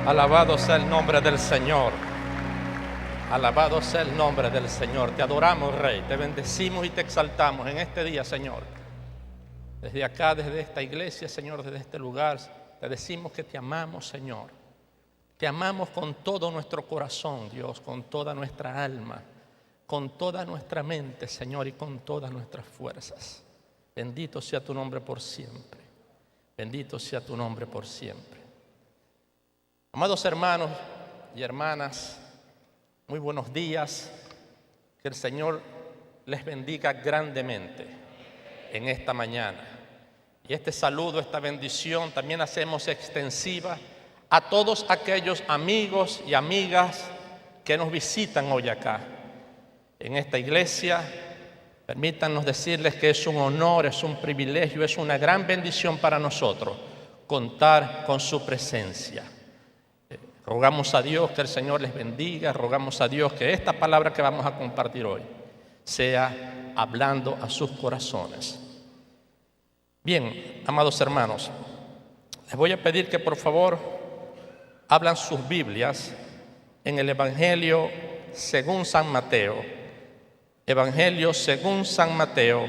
Alabado sea el nombre del Señor. Alabado sea el nombre del Señor. Te adoramos, Rey. Te bendecimos y te exaltamos en este día, Señor. Desde acá, desde esta iglesia, Señor, desde este lugar, te decimos que te amamos, Señor. Te amamos con todo nuestro corazón, Dios, con toda nuestra alma, con toda nuestra mente, Señor, y con todas nuestras fuerzas. Bendito sea tu nombre por siempre. Bendito sea tu nombre por siempre. Amados hermanos y hermanas, muy buenos días. Que el Señor les bendiga grandemente en esta mañana. Y este saludo, esta bendición también hacemos extensiva a todos aquellos amigos y amigas que nos visitan hoy acá en esta iglesia. Permítanos decirles que es un honor, es un privilegio, es una gran bendición para nosotros contar con su presencia. Rogamos a Dios que el Señor les bendiga, rogamos a Dios que esta palabra que vamos a compartir hoy sea hablando a sus corazones. Bien, amados hermanos, les voy a pedir que por favor abran sus Biblias en el Evangelio según San Mateo. Evangelio según San Mateo,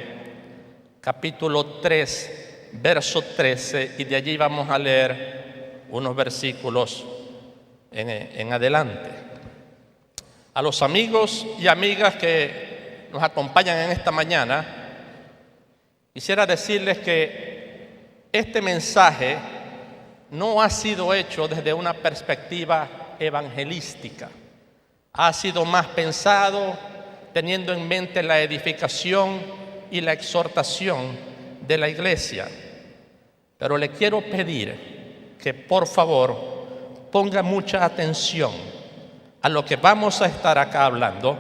capítulo 3, verso 13, y de allí vamos a leer unos versículos en adelante. A los amigos y amigas que nos acompañan en esta mañana, quisiera decirles que este mensaje no ha sido hecho desde una perspectiva evangelística. Ha sido más pensado teniendo en mente la edificación y la exhortación de la iglesia. Pero le quiero pedir que por favor ponga mucha atención a lo que vamos a estar acá hablando,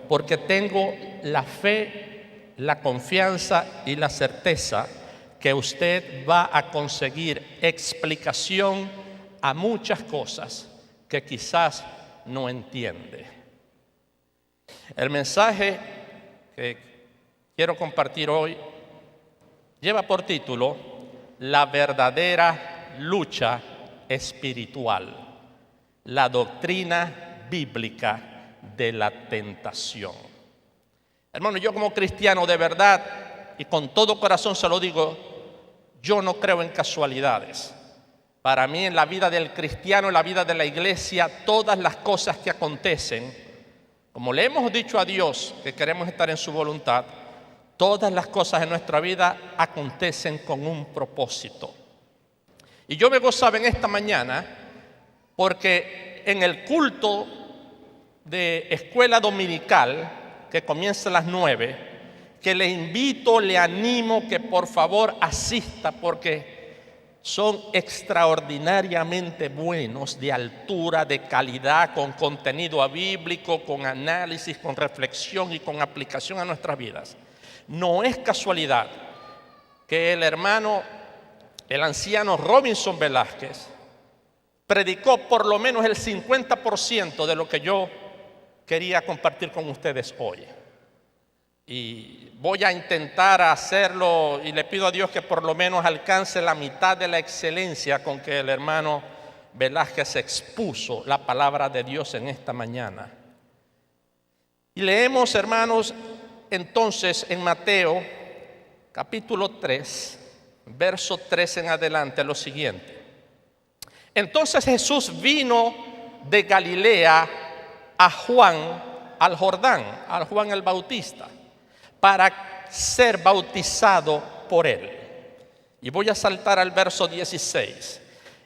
porque tengo la fe, la confianza y la certeza que usted va a conseguir explicación a muchas cosas que quizás no entiende. El mensaje que quiero compartir hoy lleva por título La verdadera lucha espiritual, la doctrina bíblica de la tentación. Hermano, yo como cristiano de verdad y con todo corazón se lo digo, yo no creo en casualidades. Para mí en la vida del cristiano, en la vida de la iglesia, todas las cosas que acontecen, como le hemos dicho a Dios que queremos estar en su voluntad, todas las cosas en nuestra vida acontecen con un propósito. Y yo me gozaba en esta mañana porque en el culto de escuela dominical, que comienza a las 9, que le invito, le animo que por favor asista, porque son extraordinariamente buenos, de altura, de calidad, con contenido bíblico, con análisis, con reflexión y con aplicación a nuestras vidas. No es casualidad que el anciano Robinson Velázquez predicó por lo menos el 50% de lo que yo quería compartir con ustedes hoy. Y voy a intentar hacerlo y le pido a Dios que por lo menos alcance la mitad de la excelencia con que el hermano Velázquez expuso la palabra de Dios en esta mañana. Y leemos, hermanos, entonces en Mateo capítulo 3, verso 3 en adelante, lo siguiente. Entonces Jesús vino de Galilea a Juan, al Jordán, a Juan el Bautista, para ser bautizado por él. Y voy a saltar al verso 16.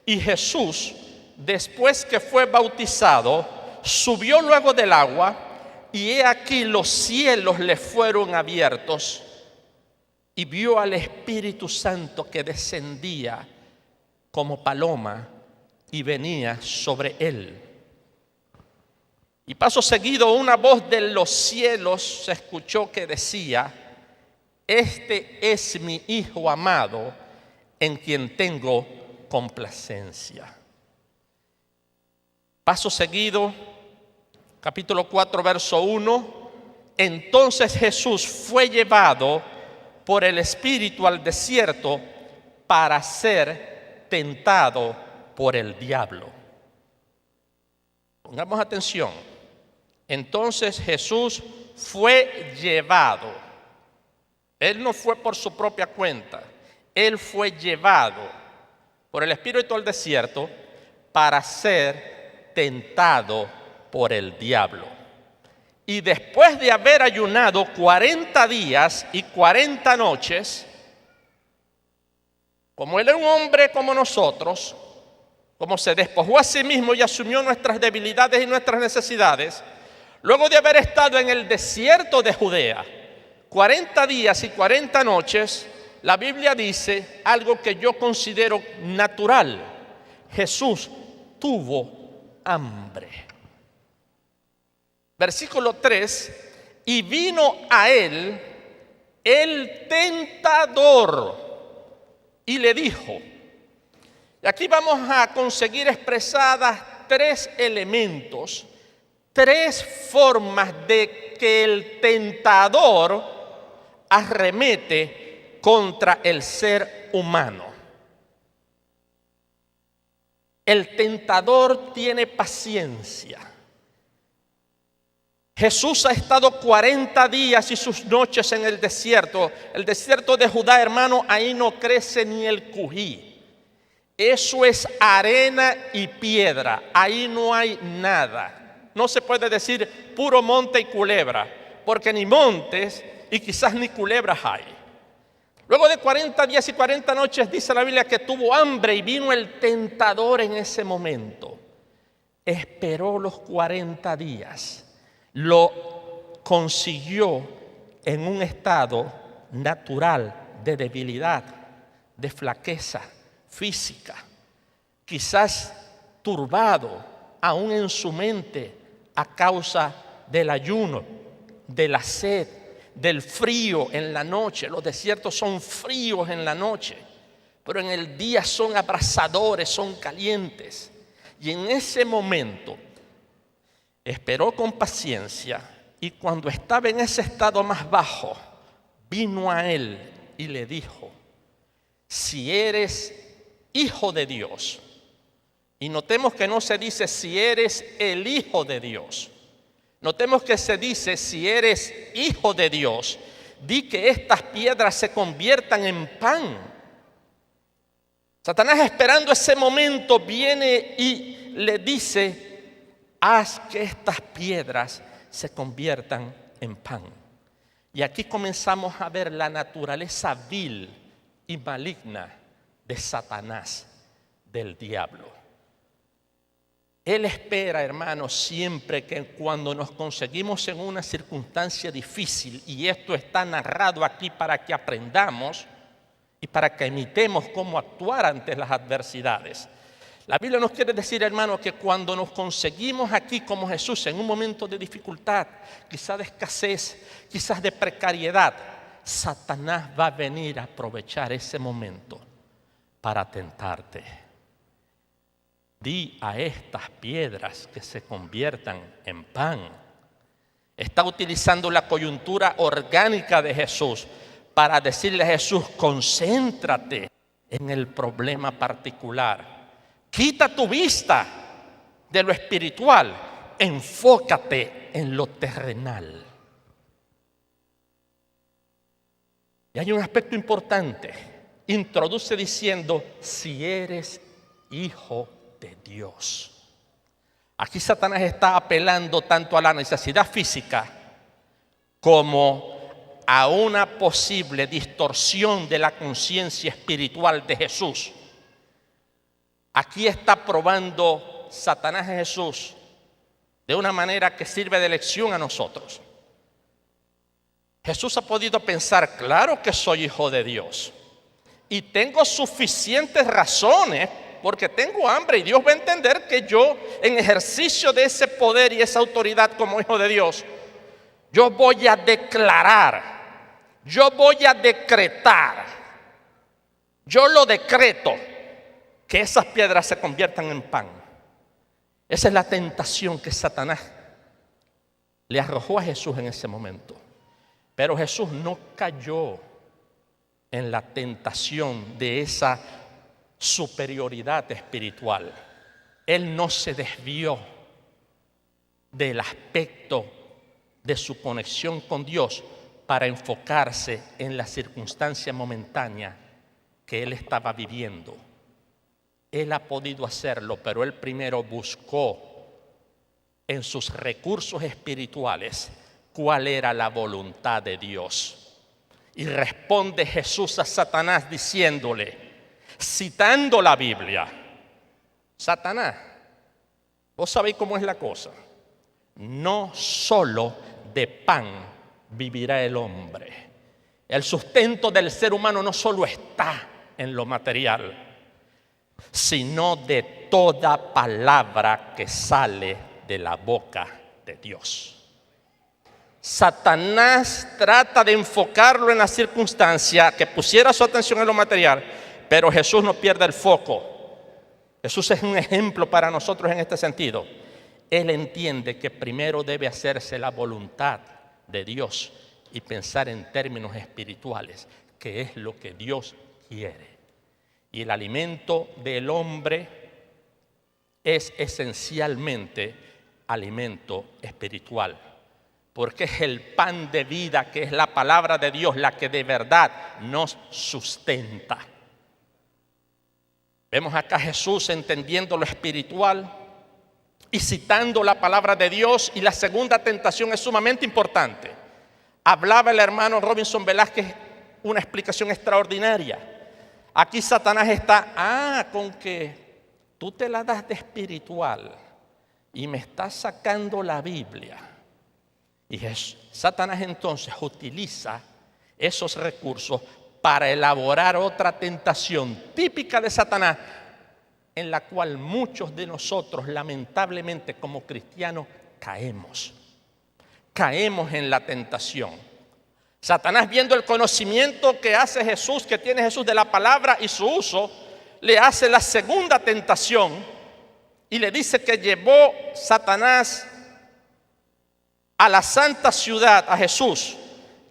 Y Jesús, después que fue bautizado, subió luego del agua, y he aquí los cielos le fueron abiertos, y vio al Espíritu Santo que descendía como paloma y venía sobre él. Y paso seguido una voz de los cielos se escuchó que decía: este es mi Hijo amado, en quien tengo complacencia. Paso seguido, capítulo 4, verso 1. Entonces Jesús fue llevado por el Espíritu al desierto para ser tentado por el diablo. Pongamos atención. Entonces Jesús fue llevado. Él no fue por su propia cuenta. Él fue llevado por el Espíritu al desierto para ser tentado por el diablo. Y después de haber ayunado 40 días y 40 noches, como Él era un hombre como nosotros, como se despojó a sí mismo y asumió nuestras debilidades y nuestras necesidades, luego de haber estado en el desierto de Judea 40 días y 40 noches, la Biblia dice algo que yo considero natural: Jesús tuvo hambre. Versículo 3: y vino a él el tentador y le dijo. Y aquí vamos a conseguir expresadas tres elementos, tres formas de que el tentador arremete contra el ser humano. El tentador tiene paciencia. Jesús ha estado 40 días y sus noches en el desierto. El desierto de Judá, hermano, ahí no crece ni el cují. Eso es arena y piedra. Ahí no hay nada. No se puede decir puro monte y culebra, porque ni montes y quizás ni culebras hay. Luego de 40 días y 40 noches dice la Biblia que tuvo hambre y vino el tentador en ese momento. Esperó los 40 días. Lo consiguió en un estado natural de debilidad, de flaqueza física, quizás turbado aún en su mente a causa del ayuno, de la sed, del frío en la noche. Los desiertos son fríos en la noche, pero en el día son abrasadores, son calientes. Y en ese momento esperó con paciencia, y cuando estaba en ese estado más bajo, vino a él y le dijo: si eres hijo de Dios. Y notemos que no se dice si eres el hijo de Dios. Notemos que se dice si eres hijo de Dios, di que estas piedras se conviertan en pan. Satanás, esperando ese momento, viene y le dice: haz que estas piedras se conviertan en pan. Y aquí comenzamos a ver la naturaleza vil y maligna de Satanás, del diablo. Él espera, hermanos, siempre que cuando nos conseguimos en una circunstancia difícil, y esto está narrado aquí para que aprendamos y para que imitemos cómo actuar ante las adversidades. La Biblia nos quiere decir, hermanos, que cuando nos conseguimos aquí como Jesús en un momento de dificultad, quizás de escasez, quizás de precariedad, Satanás va a venir a aprovechar ese momento para tentarte. Di a estas piedras que se conviertan en pan. Está utilizando la coyuntura orgánica de Jesús para decirle a Jesús: concéntrate en el problema particular. Quita tu vista de lo espiritual, enfócate en lo terrenal. Y hay un aspecto importante. Introduce diciendo: si eres hijo de Dios. Aquí Satanás está apelando tanto a la necesidad física como a una posible distorsión de la conciencia espiritual de Jesús. Aquí está probando Satanás a Jesús de una manera que sirve de lección a nosotros. Jesús ha podido pensar: claro que soy hijo de Dios y tengo suficientes razones, porque tengo hambre, y Dios va a entender que yo, en ejercicio de ese poder y esa autoridad como hijo de Dios, yo voy a declarar, yo voy a decretar, yo lo decreto, que esas piedras se conviertan en pan. Esa es la tentación que Satanás le arrojó a Jesús en ese momento. Pero Jesús no cayó en la tentación de esa superioridad espiritual. Él no se desvió. del aspecto de su conexión con Dios para enfocarse en la circunstancia momentánea que él estaba viviendo. Él ha podido hacerlo, pero él primero buscó en sus recursos espirituales cuál era la voluntad de Dios. Y responde Jesús a Satanás diciéndole, citando la Biblia, Satanás, vos sabéis cómo es la cosa. No solo de pan vivirá el hombre. El sustento del ser humano no solo está en lo material, sino de toda palabra que sale de la boca de Dios. Satanás trata de enfocarlo en la circunstancia, que pusiera su atención en lo material, pero Jesús no pierde el foco. Jesús es un ejemplo para nosotros en este sentido. Él entiende que primero debe hacerse la voluntad de Dios y pensar en términos espirituales, que es lo que Dios quiere. Y el alimento del hombre es esencialmente alimento espiritual, porque es el pan de vida, que es la palabra de Dios, la que de verdad nos sustenta. Vemos acá a Jesús entendiendo lo espiritual y citando la palabra de Dios. Y la segunda tentación es sumamente importante. Hablaba el hermano Robinson Velázquez una explicación extraordinaria. Aquí Satanás está, con que tú te la das de espiritual y me estás sacando la Biblia. Y Satanás entonces utiliza esos recursos para elaborar otra tentación típica de Satanás, en la cual muchos de nosotros lamentablemente como cristianos caemos en la tentación. Satanás, viendo el conocimiento que hace Jesús, que tiene Jesús de la palabra y su uso, le hace la segunda tentación y le dice que llevó Satanás a la santa ciudad, a Jesús,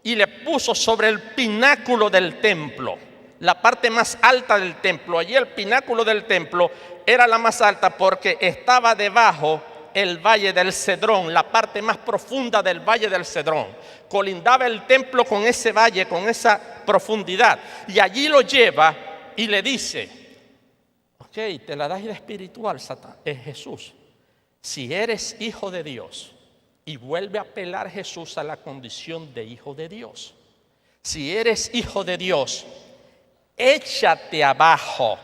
y le puso sobre el pináculo del templo, la parte más alta del templo. Allí el pináculo del templo era la más alta porque estaba debajo el valle del Cedrón, la parte más profunda del valle del Cedrón. Colindaba el templo con ese valle, con esa profundidad. Y allí lo lleva y le dice, ok, te la das de espiritual, Jesús. Si eres hijo de Dios, y vuelve a apelar Jesús a la condición de hijo de Dios. Si eres hijo de Dios, échate abajo,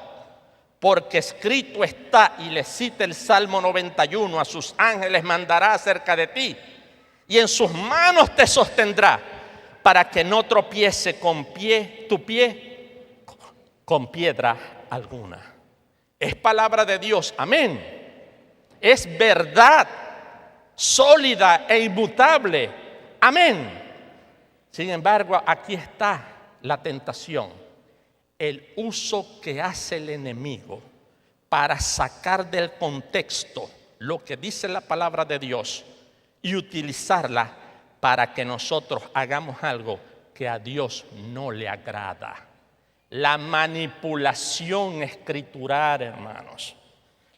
porque escrito está, y le cita el Salmo 91, a sus ángeles mandará acerca de ti, y en sus manos te sostendrá, para que no tropiece tu pie con piedra alguna. Es palabra de Dios, amén. Es verdad sólida e inmutable, amén. Sin embargo, aquí está la tentación, el uso que hace el enemigo para sacar del contexto lo que dice la palabra de Dios y utilizarla para que nosotros hagamos algo que a Dios no le agrada. La manipulación escritural, hermanos.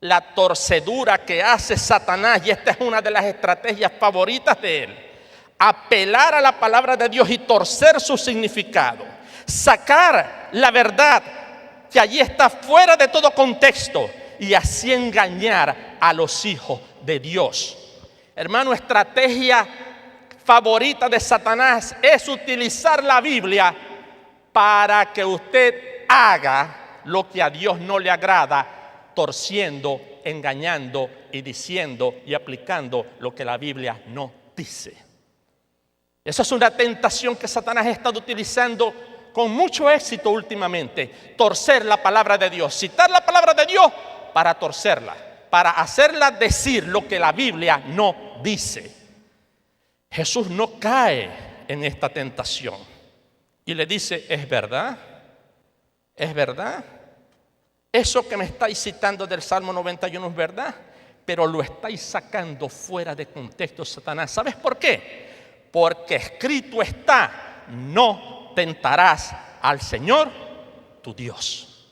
La torcedura que hace Satanás, y esta es una de las estrategias favoritas de él, apelar a la palabra de Dios y torcer su significado, sacar la verdad que allí está fuera de todo contexto y así engañar a los hijos de Dios. Hermano, estrategia favorita de Satanás es utilizar la Biblia para que usted haga lo que a Dios no le agrada, torciendo, engañando y diciendo y aplicando lo que la Biblia no dice. Esa es una tentación que Satanás ha estado utilizando con mucho éxito últimamente. Torcer la palabra de Dios, citar la palabra de Dios para torcerla, para hacerla decir lo que la Biblia no dice. Jesús no cae en esta tentación y le dice, ¿es verdad? ¿Es verdad? Eso que me estáis citando del Salmo 91 es verdad, pero lo estáis sacando fuera de contexto, Satanás. ¿Sabes por qué? Porque escrito está, no tentarás al Señor tu Dios.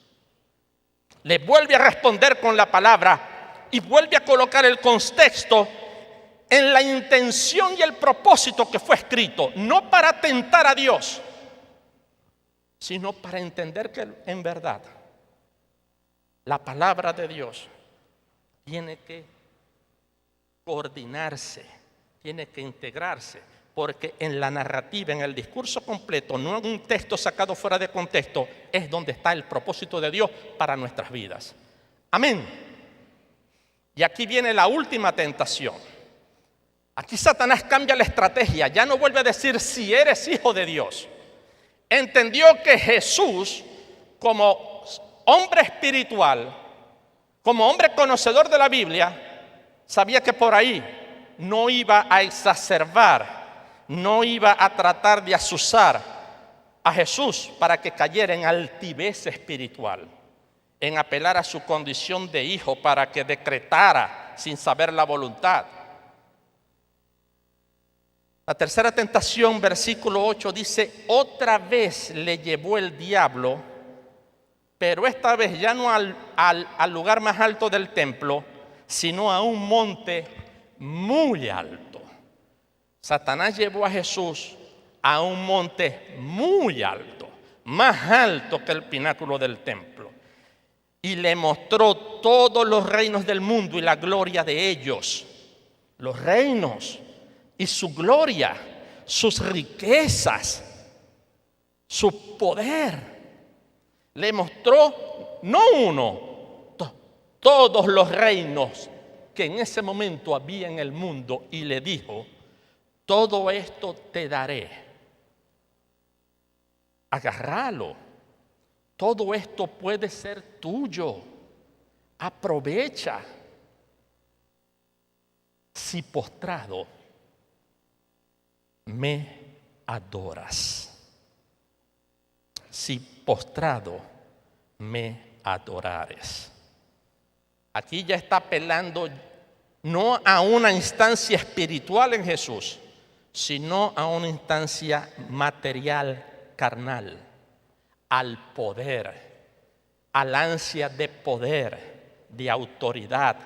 Le vuelve a responder con la palabra y vuelve a colocar el contexto en la intención y el propósito que fue escrito, no para tentar a Dios, sino para entender que en verdad la palabra de Dios tiene que coordinarse, tiene que integrarse, porque en la narrativa, en el discurso completo, no en un texto sacado fuera de contexto, es donde está el propósito de Dios para nuestras vidas. Amén. Y aquí viene la última tentación. Aquí Satanás cambia la estrategia, ya no vuelve a decir si eres hijo de Dios. Entendió que Jesús, como hombre espiritual, como hombre conocedor de la Biblia, sabía que por ahí no iba a exacerbar, no iba a tratar de azuzar a Jesús para que cayera en altivez espiritual, en apelar a su condición de hijo para que decretara sin saber la voluntad. La tercera tentación, versículo 8, dice: otra vez le llevó el diablo, pero esta vez ya no al lugar más alto del templo, sino a un monte muy alto. Satanás llevó a Jesús a un monte muy alto, más alto que el pináculo del templo, y le mostró todos los reinos del mundo y la gloria de ellos. Los reinos y su gloria, sus riquezas, su poder. Le mostró no uno, todos los reinos que en ese momento había en el mundo, y le dijo: todo esto te daré. Agárralo. Todo esto puede ser tuyo. Aprovecha. Si postrado me adoras. Si postrado me adorares. Aquí ya está apelando no a una instancia espiritual en Jesús, sino a una instancia material, carnal, al poder, al ansia de poder, de autoridad,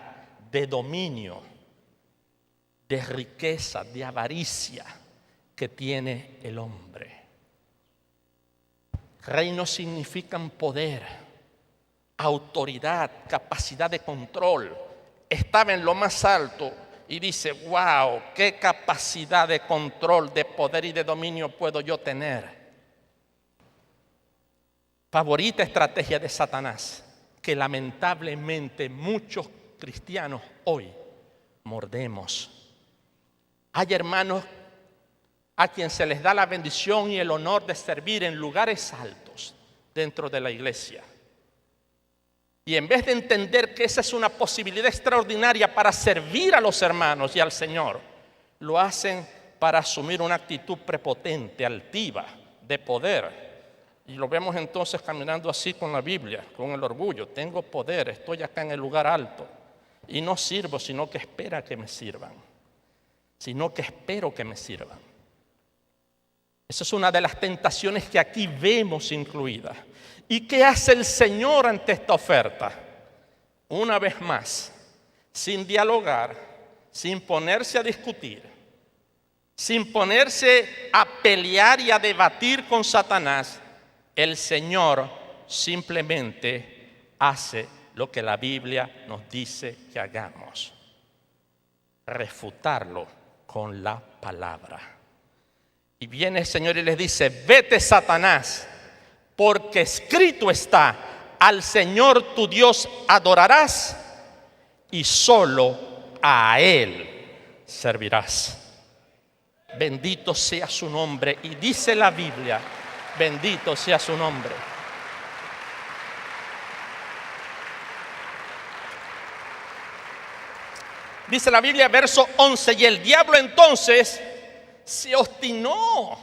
de dominio, de riqueza, de avaricia que tiene el hombre. Reinos significan poder, autoridad, capacidad de control. Estaba en lo más alto y dice: wow, qué capacidad de control, de poder y de dominio puedo yo tener. Favorita estrategia de Satanás, que lamentablemente muchos cristianos hoy mordemos. Hay hermanos a quien se les da la bendición y el honor de servir en lugares altos dentro de la iglesia. Y en vez de entender que esa es una posibilidad extraordinaria para servir a los hermanos y al Señor, lo hacen para asumir una actitud prepotente, altiva, de poder. Y lo vemos entonces caminando así con la Biblia, con el orgullo. Tengo poder, estoy acá en el lugar alto. Y no sirvo, sino que espera que me sirvan. Sino que espero que me sirvan. Esa es una de las tentaciones que aquí vemos incluidas. ¿Y qué hace el Señor ante esta oferta? Una vez más, sin dialogar, sin ponerse a discutir, sin ponerse a pelear y a debatir con Satanás, el Señor simplemente hace lo que la Biblia nos dice que hagamos: refutarlo con la palabra. Y viene el Señor y les dice: vete, Satanás, porque escrito está: al Señor tu Dios adorarás y solo a Él servirás. Bendito sea su nombre. Y dice la Biblia: bendito sea su nombre. Dice la Biblia, verso 11: y el diablo entonces se obstinó.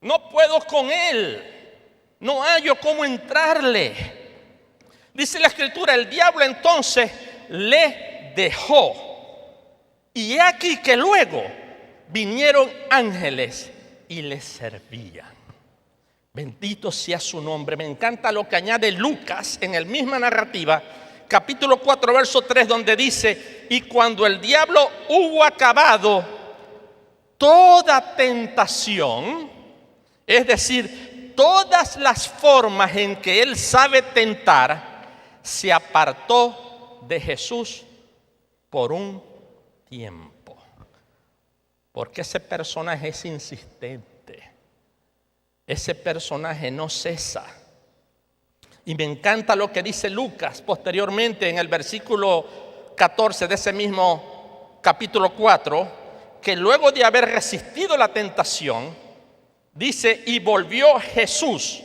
No puedo con él, no hallo cómo entrarle. Dice la Escritura: el diablo entonces le dejó. Y he aquí que luego vinieron ángeles y le servían. Bendito sea su nombre. Me encanta lo que añade Lucas en la misma narrativa, capítulo 4, verso 3, donde dice: y cuando el diablo hubo acabado toda tentación, es decir, todas las formas en que él sabe tentar, se apartó de Jesús por un tiempo. Porque ese personaje es insistente. Ese personaje no cesa. Y me encanta lo que dice Lucas posteriormente en el versículo 14 de ese mismo capítulo 4, que luego de haber resistido la tentación, dice: y volvió Jesús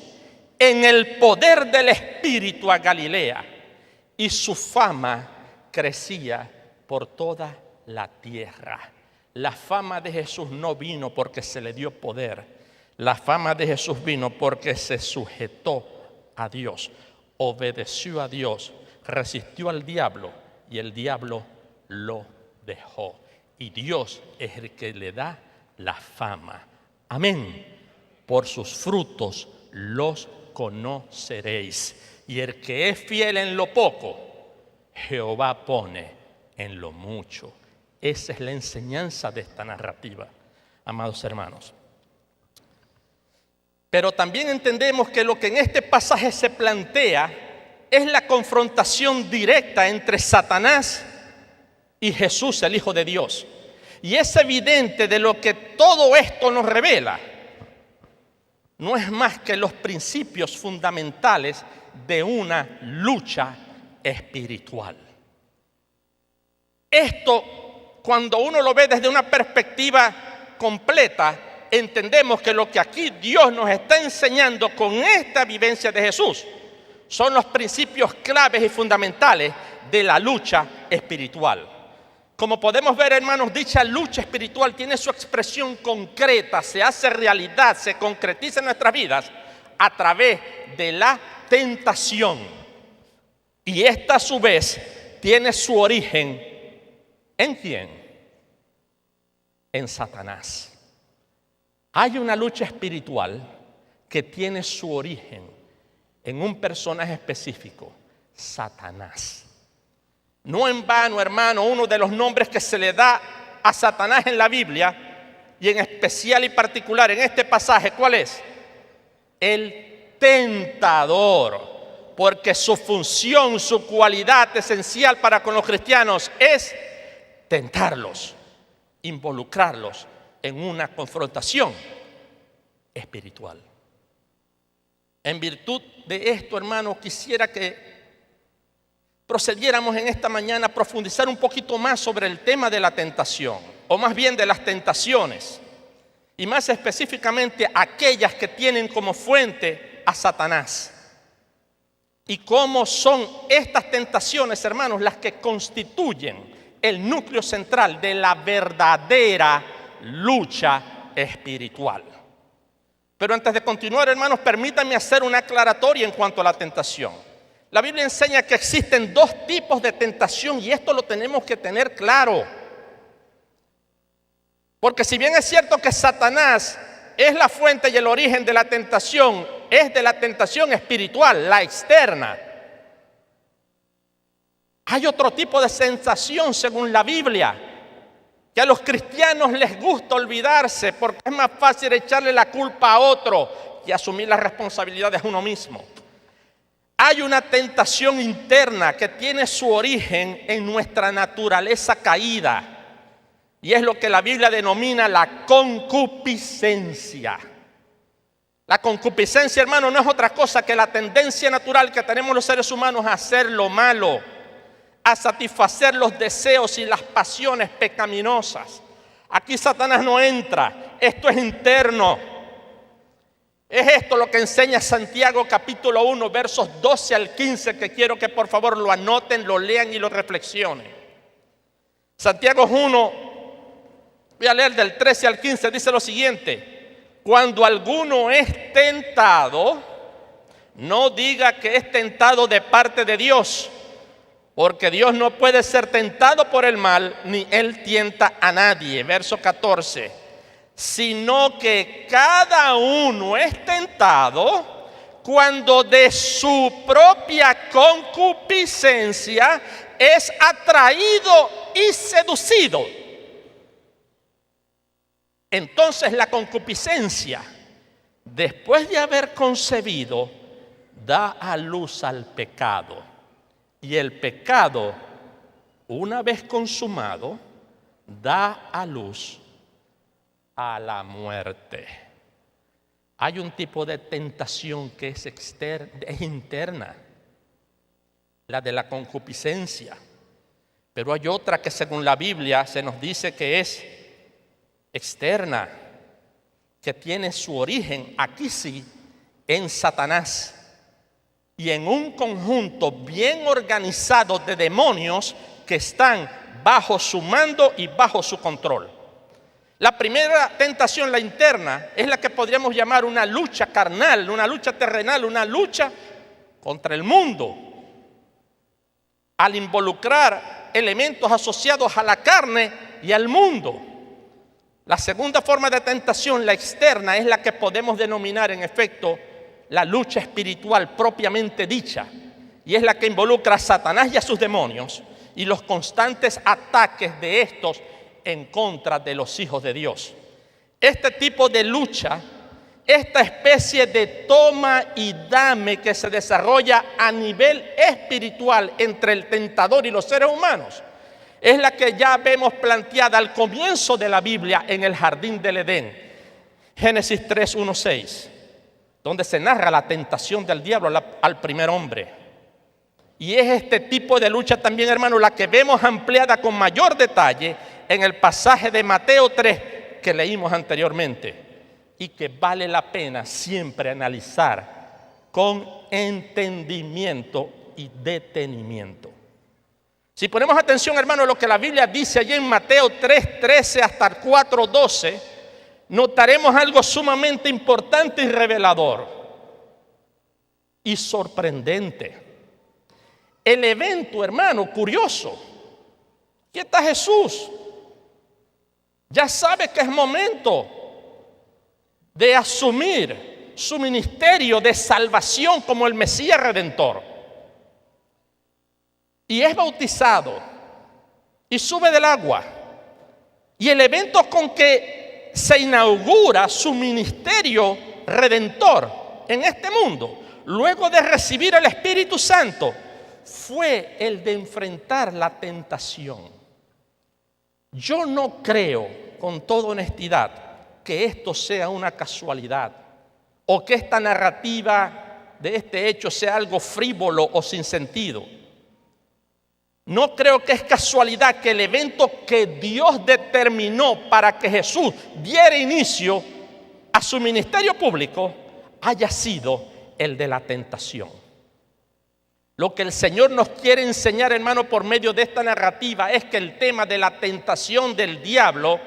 en el poder del Espíritu a Galilea, y su fama crecía por toda la tierra. La fama de Jesús no vino porque se le dio poder. La fama de Jesús vino porque se sujetó a Dios, obedeció a Dios, resistió al diablo y el diablo lo dejó. Y Dios es el que le da la fama. Amén. Por sus frutos los conoceréis. Y el que es fiel en lo poco, Jehová pone en lo mucho. Esa es la enseñanza de esta narrativa, amados hermanos. Pero también entendemos que lo que en este pasaje se plantea es la confrontación directa entre Satanás y Jesús, el Hijo de Dios. Y es evidente de lo que todo esto nos revela. No es más que los principios fundamentales de una lucha espiritual. Esto, cuando uno lo ve desde una perspectiva completa, entendemos que lo que aquí Dios nos está enseñando con esta vivencia de Jesús son los principios claves y fundamentales de la lucha espiritual. Como podemos ver, hermanos, dicha lucha espiritual tiene su expresión concreta, se hace realidad, se concretiza en nuestras vidas a través de la tentación. Y esta a su vez tiene su origen ¿en quién? En Satanás. Hay una lucha espiritual que tiene su origen en un personaje específico, Satanás. No en vano, hermano, uno de los nombres que se le da a Satanás en la Biblia, y en especial y particular en este pasaje, ¿cuál es? El tentador, porque su función, su cualidad esencial para con los cristianos es tentarlos, involucrarlos en una confrontación espiritual. En virtud de esto, hermano, quisiera que procediéramos en esta mañana a profundizar un poquito más sobre el tema de la tentación, o más bien de las tentaciones, y más específicamente aquellas que tienen como fuente a Satanás. Y cómo son estas tentaciones, hermanos, las que constituyen el núcleo central de la verdadera lucha espiritual. Pero antes de continuar, hermanos, permítanme hacer una aclaratoria en cuanto a la tentación. La Biblia enseña que existen dos tipos de tentación y esto lo tenemos que tener claro. Porque si bien es cierto que Satanás es la fuente y el origen de la tentación, es de la tentación espiritual, la externa. Hay otro tipo de sensación según la Biblia, que a los cristianos les gusta olvidarse porque es más fácil echarle la culpa a otro que asumir las responsabilidades a uno mismo. Hay una tentación interna que tiene su origen en nuestra naturaleza caída y es lo que la Biblia denomina la concupiscencia. La concupiscencia, hermano, no es otra cosa que la tendencia natural que tenemos los seres humanos a hacer lo malo, a satisfacer los deseos y las pasiones pecaminosas. Aquí Satanás no entra, esto es interno. Es esto lo que enseña Santiago capítulo 1, versos 12 al 15, que quiero que por favor lo anoten, lo lean y lo reflexionen. Santiago 1, voy a leer del 13 al 15, dice lo siguiente: cuando alguno es tentado, no diga que es tentado de parte de Dios, porque Dios no puede ser tentado por el mal, ni Él tienta a nadie. Verso 14. Sino que cada uno es tentado cuando de su propia concupiscencia es atraído y seducido. Entonces la concupiscencia, después de haber concebido, da a luz al pecado. Y el pecado, una vez consumado, da a luz a la muerte. Hay un tipo de tentación que es interna, la de la concupiscencia. Pero hay otra que según la Biblia se nos dice que es externa, que tiene su origen, aquí sí, en Satanás y en un conjunto bien organizado de demonios que están bajo su mando y bajo su control. La primera tentación, la interna, es la que podríamos llamar una lucha carnal, una lucha terrenal, una lucha contra el mundo. Al involucrar elementos asociados a la carne y al mundo. La segunda forma de tentación, la externa, es la que podemos denominar en efecto la lucha espiritual propiamente dicha. Y es la que involucra a Satanás y a sus demonios y los constantes ataques de estos en contra de los hijos de Dios. Este tipo de lucha, esta especie de toma y dame que se desarrolla a nivel espiritual entre el tentador y los seres humanos, es la que ya vemos planteada al comienzo de la Biblia en el jardín del Edén. Génesis 3, 1, 6, donde se narra la tentación del diablo al primer hombre. Y es este tipo de lucha también, hermano, la que vemos ampliada con mayor detalle en el pasaje de Mateo 3 que leímos anteriormente y que vale la pena siempre analizar con entendimiento y detenimiento. Si ponemos atención, hermano, a lo que la Biblia dice allí en Mateo 3:13 hasta el 4:12, notaremos algo sumamente importante y revelador y sorprendente. El evento, hermano, curioso. Aquí está Jesús. Ya sabe que es momento de asumir su ministerio de salvación como el Mesías Redentor. Y es bautizado y sube del agua. Y el evento con que se inaugura su ministerio redentor en este mundo, luego de recibir el Espíritu Santo, fue el de enfrentar la tentación. Yo no creo, con toda honestidad, que esto sea una casualidad o que esta narrativa de este hecho sea algo frívolo o sin sentido. No creo que es casualidad que el evento que Dios determinó para que Jesús diera inicio a su ministerio público haya sido el de la tentación. Lo que el Señor nos quiere enseñar, hermano, por medio de esta narrativa es que el tema de la tentación del diablo,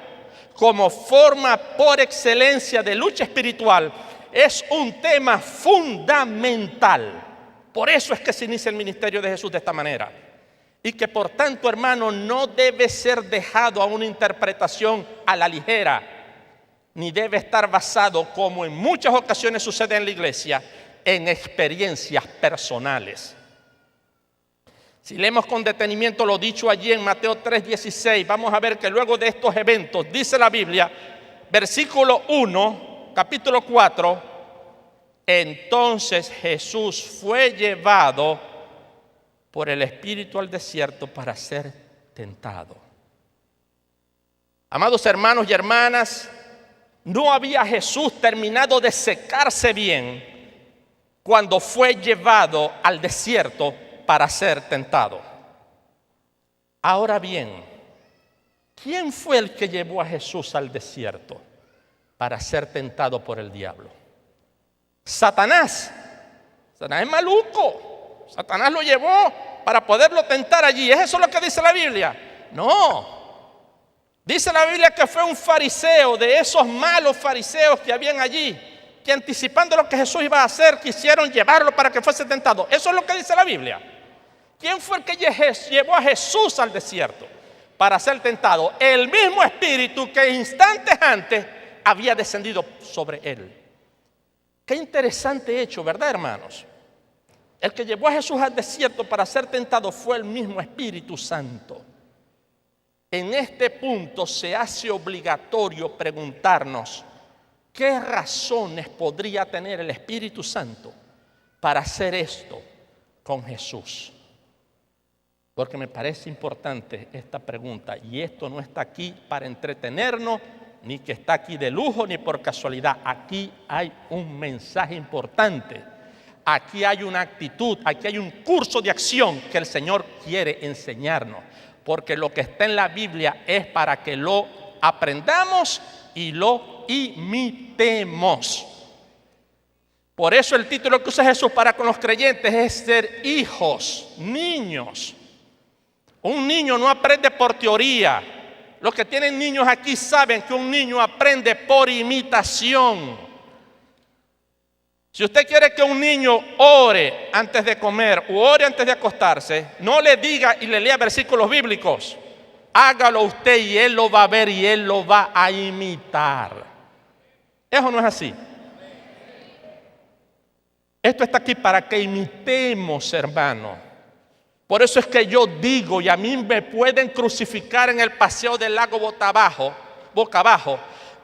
como forma por excelencia de lucha espiritual, es un tema fundamental. Por eso es que se inicia el ministerio de Jesús de esta manera. Y que por tanto, hermano, no debe ser dejado a una interpretación a la ligera, ni debe estar basado, como en muchas ocasiones sucede en la iglesia, en experiencias personales. Si leemos con detenimiento lo dicho allí en Mateo 3:16, vamos a ver que luego de estos eventos, dice la Biblia, versículo 1, capítulo 4, entonces Jesús fue llevado por el Espíritu al desierto para ser tentado. Amados hermanos y hermanas, no había Jesús terminado de secarse bien cuando fue llevado al desierto para ser tentado. Ahora bien, ¿quién fue el que llevó a Jesús al desierto para ser tentado por el diablo? Satanás. Satanás es maluco. Satanás lo llevó para poderlo tentar allí. ¿Es eso lo que dice la Biblia? No. Dice la Biblia que fue un fariseo, de esos malos fariseos que habían allí, que anticipando lo que Jesús iba a hacer, quisieron llevarlo para que fuese tentado. Eso es lo que dice la Biblia. ¿Quién fue el que llevó a Jesús al desierto para ser tentado? El mismo Espíritu que instantes antes había descendido sobre él. Qué interesante hecho, ¿verdad, hermanos? El que llevó a Jesús al desierto para ser tentado fue el mismo Espíritu Santo. En este punto se hace obligatorio preguntarnos qué razones podría tener el Espíritu Santo para hacer esto con Jesús. Porque me parece importante esta pregunta, y esto no está aquí para entretenernos, ni que está aquí de lujo, ni por casualidad. Aquí hay un mensaje importante, aquí hay una actitud, aquí hay un curso de acción que el Señor quiere enseñarnos, porque lo que está en la Biblia es para que lo aprendamos y lo imitemos. Por eso el título que usa Jesús para con los creyentes es ser hijos, niños. Un niño no aprende por teoría. Los que tienen niños aquí saben que un niño aprende por imitación. Si usted quiere que un niño ore antes de comer o ore antes de acostarse, no le diga y le lea versículos bíblicos. Hágalo usted y él lo va a ver y él lo va a imitar. Eso no es así. Esto está aquí para que imitemos, hermano. Por eso es que yo digo, y a mí me pueden crucificar en el paseo del lago boca abajo,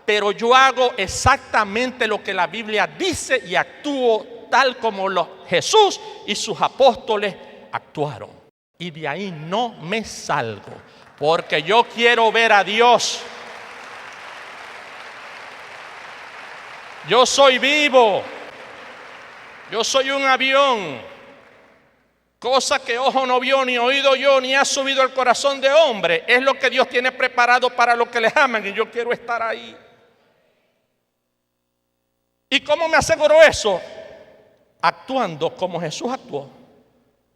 pero yo hago exactamente lo que la Biblia dice y actúo tal como Jesús y sus apóstoles actuaron. Y de ahí no me salgo, porque yo quiero ver a Dios. Yo soy vivo, yo soy un avión. Cosa que ojo no vio, ni oído yo, ni ha subido al corazón de hombre. Es lo que Dios tiene preparado para los que les aman, y yo quiero estar ahí. ¿Y cómo me aseguro eso? Actuando como Jesús actuó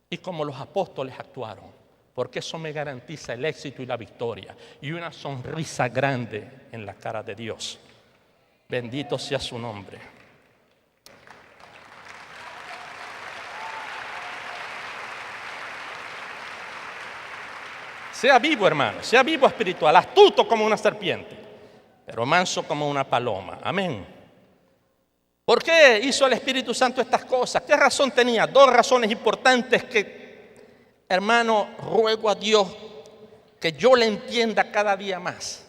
y como los apóstoles actuaron. Porque eso me garantiza el éxito y la victoria. Y una sonrisa grande en la cara de Dios. Bendito sea su nombre. Sea vivo, hermano, sea vivo espiritual, astuto como una serpiente, pero manso como una paloma. Amén. ¿Por qué hizo el Espíritu Santo estas cosas? ¿Qué razón tenía? Dos razones importantes que, hermano, ruego a Dios que yo le entienda cada día más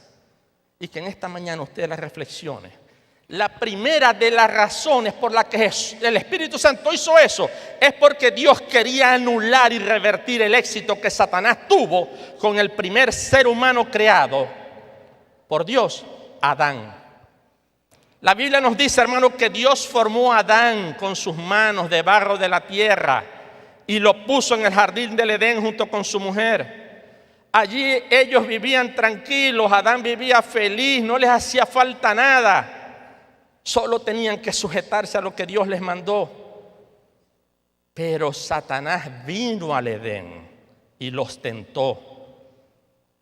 y que en esta mañana usted la reflexione. La primera de las razones por las que el Espíritu Santo hizo eso es porque Dios quería anular y revertir el éxito que Satanás tuvo con el primer ser humano creado por Dios, Adán. La Biblia nos dice, hermano, que Dios formó a Adán con sus manos de barro de la tierra y lo puso en el jardín del Edén junto con su mujer. Allí ellos vivían tranquilos, Adán vivía feliz, no les hacía falta nada. Solo tenían que sujetarse a lo que Dios les mandó. Pero Satanás vino al Edén y los tentó.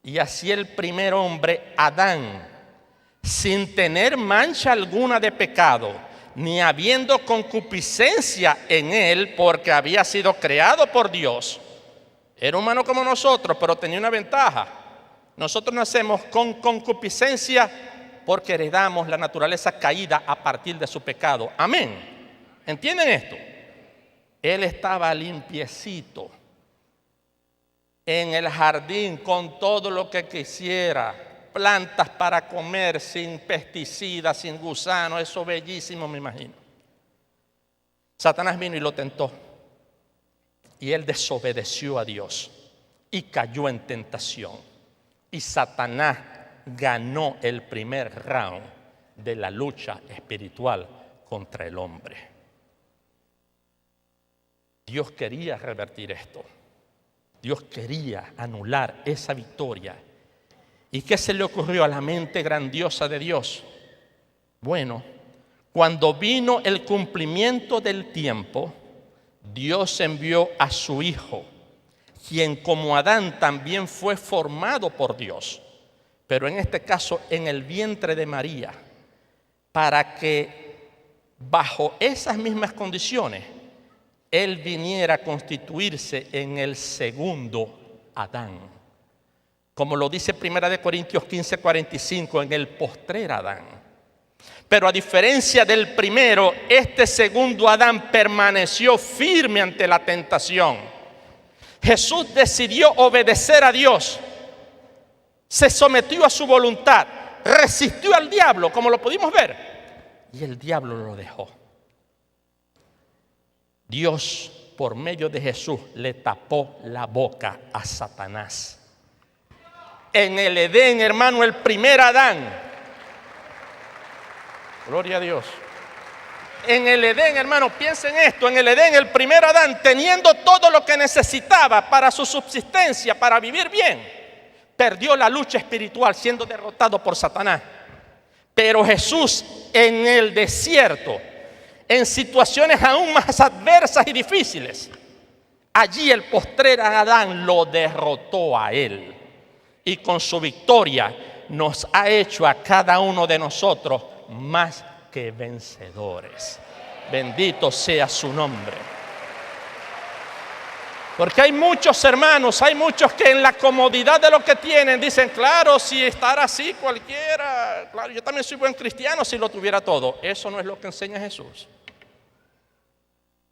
Y así el primer hombre, Adán, sin tener mancha alguna de pecado, ni habiendo concupiscencia en él, porque había sido creado por Dios, era humano como nosotros, pero tenía una ventaja. Nosotros nacemos con concupiscencia porque heredamos la naturaleza caída a partir de su pecado. Amén. ¿Entienden esto? Él estaba limpiecito en el jardín con todo lo que quisiera, plantas para comer, sin pesticidas, sin gusanos, eso bellísimo me imagino. Satanás vino y lo tentó y él desobedeció a Dios y cayó en tentación. Y Satanás ganó el primer round de la lucha espiritual contra el hombre. Dios quería revertir esto. Dios quería anular esa victoria. ¿Y qué se le ocurrió a la mente grandiosa de Dios? Bueno, cuando vino el cumplimiento del tiempo, Dios envió a su Hijo, quien como Adán también fue formado por Dios, pero en este caso en el vientre de María, para que bajo esas mismas condiciones Él viniera a constituirse en el segundo Adán. Como lo dice 1 Corintios 15:45, en el postrer Adán. Pero a diferencia del primero, este segundo Adán permaneció firme ante la tentación. Jesús decidió obedecer a Dios, se sometió a su voluntad, resistió al diablo, como lo pudimos ver, y el diablo lo dejó. Dios, por medio de Jesús, le tapó la boca a Satanás. En el Edén, hermano, el primer Adán, gloria a Dios. En el Edén, hermano, piensen esto, en el Edén, el primer Adán, teniendo todo lo que necesitaba para su subsistencia, para vivir bien, perdió la lucha espiritual siendo derrotado por Satanás. Pero Jesús en el desierto, en situaciones aún más adversas y difíciles, allí el postrer Adán lo derrotó a él. Y con su victoria nos ha hecho a cada uno de nosotros más que vencedores. Bendito sea su nombre. Porque hay muchos hermanos, hay muchos que en la comodidad de lo que tienen dicen, claro, si estar así cualquiera, claro, yo también soy buen cristiano si lo tuviera todo. Eso no es lo que enseña Jesús.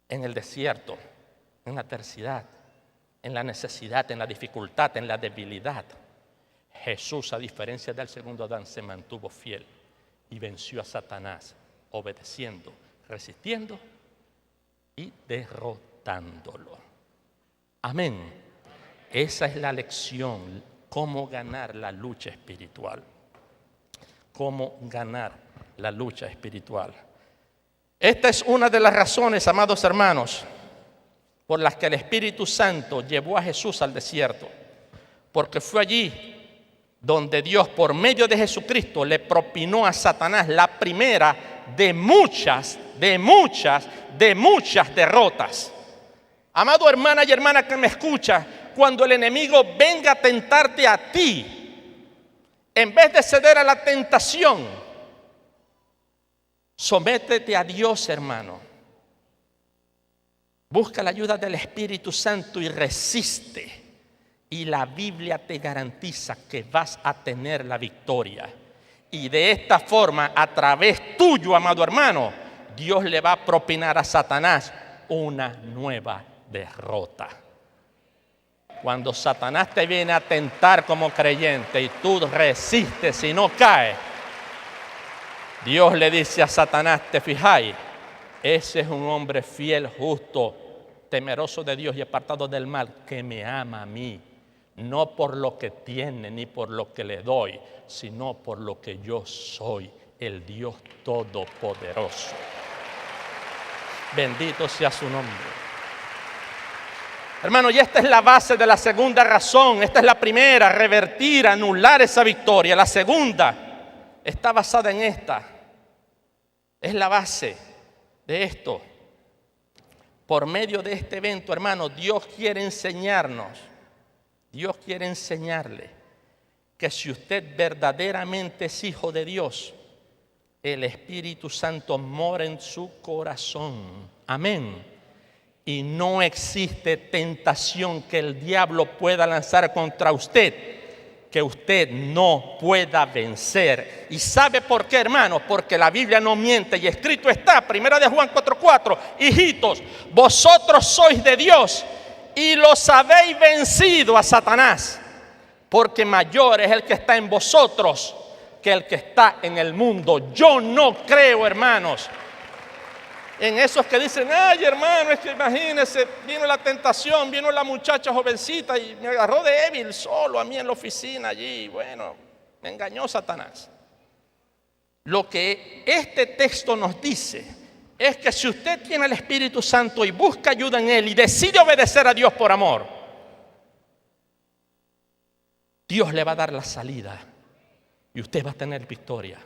En el desierto, en la adversidad, en la necesidad, en la dificultad, en la debilidad, Jesús, a diferencia del segundo Adán, se mantuvo fiel y venció a Satanás, obedeciendo, resistiendo y derrotándolo. Amén. Esa es la lección, cómo ganar la lucha espiritual. Cómo ganar la lucha espiritual. Esta es una de las razones, amados hermanos, por las que el Espíritu Santo llevó a Jesús al desierto. Porque fue allí donde Dios, por medio de Jesucristo, le propinó a Satanás la primera de muchas derrotas. Amado hermana y hermana que me escucha, cuando el enemigo venga a tentarte a ti, en vez de ceder a la tentación, sométete a Dios, hermano. Busca la ayuda del Espíritu Santo y resiste. Y la Biblia te garantiza que vas a tener la victoria. Y de esta forma, a través tuyo, amado hermano, Dios le va a propinar a Satanás una nueva derrota. Cuando Satanás te viene a tentar como creyente y tú resistes y no caes, Dios le dice a Satanás, ¿te fijáis? Ese es un hombre fiel, justo, temeroso de Dios y apartado del mal, que me ama a mí. No por lo que tiene ni por lo que le doy, sino por lo que yo soy, el Dios Todopoderoso. Bendito sea su nombre. Hermano, y esta es la base de la segunda razón. Esta es la primera, revertir, anular esa victoria. La segunda está basada en esta. Es la base de esto. Por medio de este evento, hermano, Dios quiere enseñarnos. Dios quiere enseñarle que si usted verdaderamente es hijo de Dios, el Espíritu Santo mora en su corazón. Amén. Y no existe tentación que el diablo pueda lanzar contra usted que usted no pueda vencer. ¿Y sabe por qué, hermano? Porque la Biblia no miente y escrito está, 1 de Juan 4:4, hijitos, vosotros sois de Dios y los habéis vencido a Satanás, porque mayor es el que está en vosotros que el que está en el mundo. Yo no creo, hermanos, en esos que dicen, ay hermano, es que imagínense, vino la tentación, vino la muchacha jovencita y me agarró de débil solo a mí en la oficina allí. Bueno, me engañó Satanás. Lo que este texto nos dice es que si usted tiene el Espíritu Santo y busca ayuda en Él y decide obedecer a Dios por amor, Dios le va a dar la salida y usted va a tener victoria.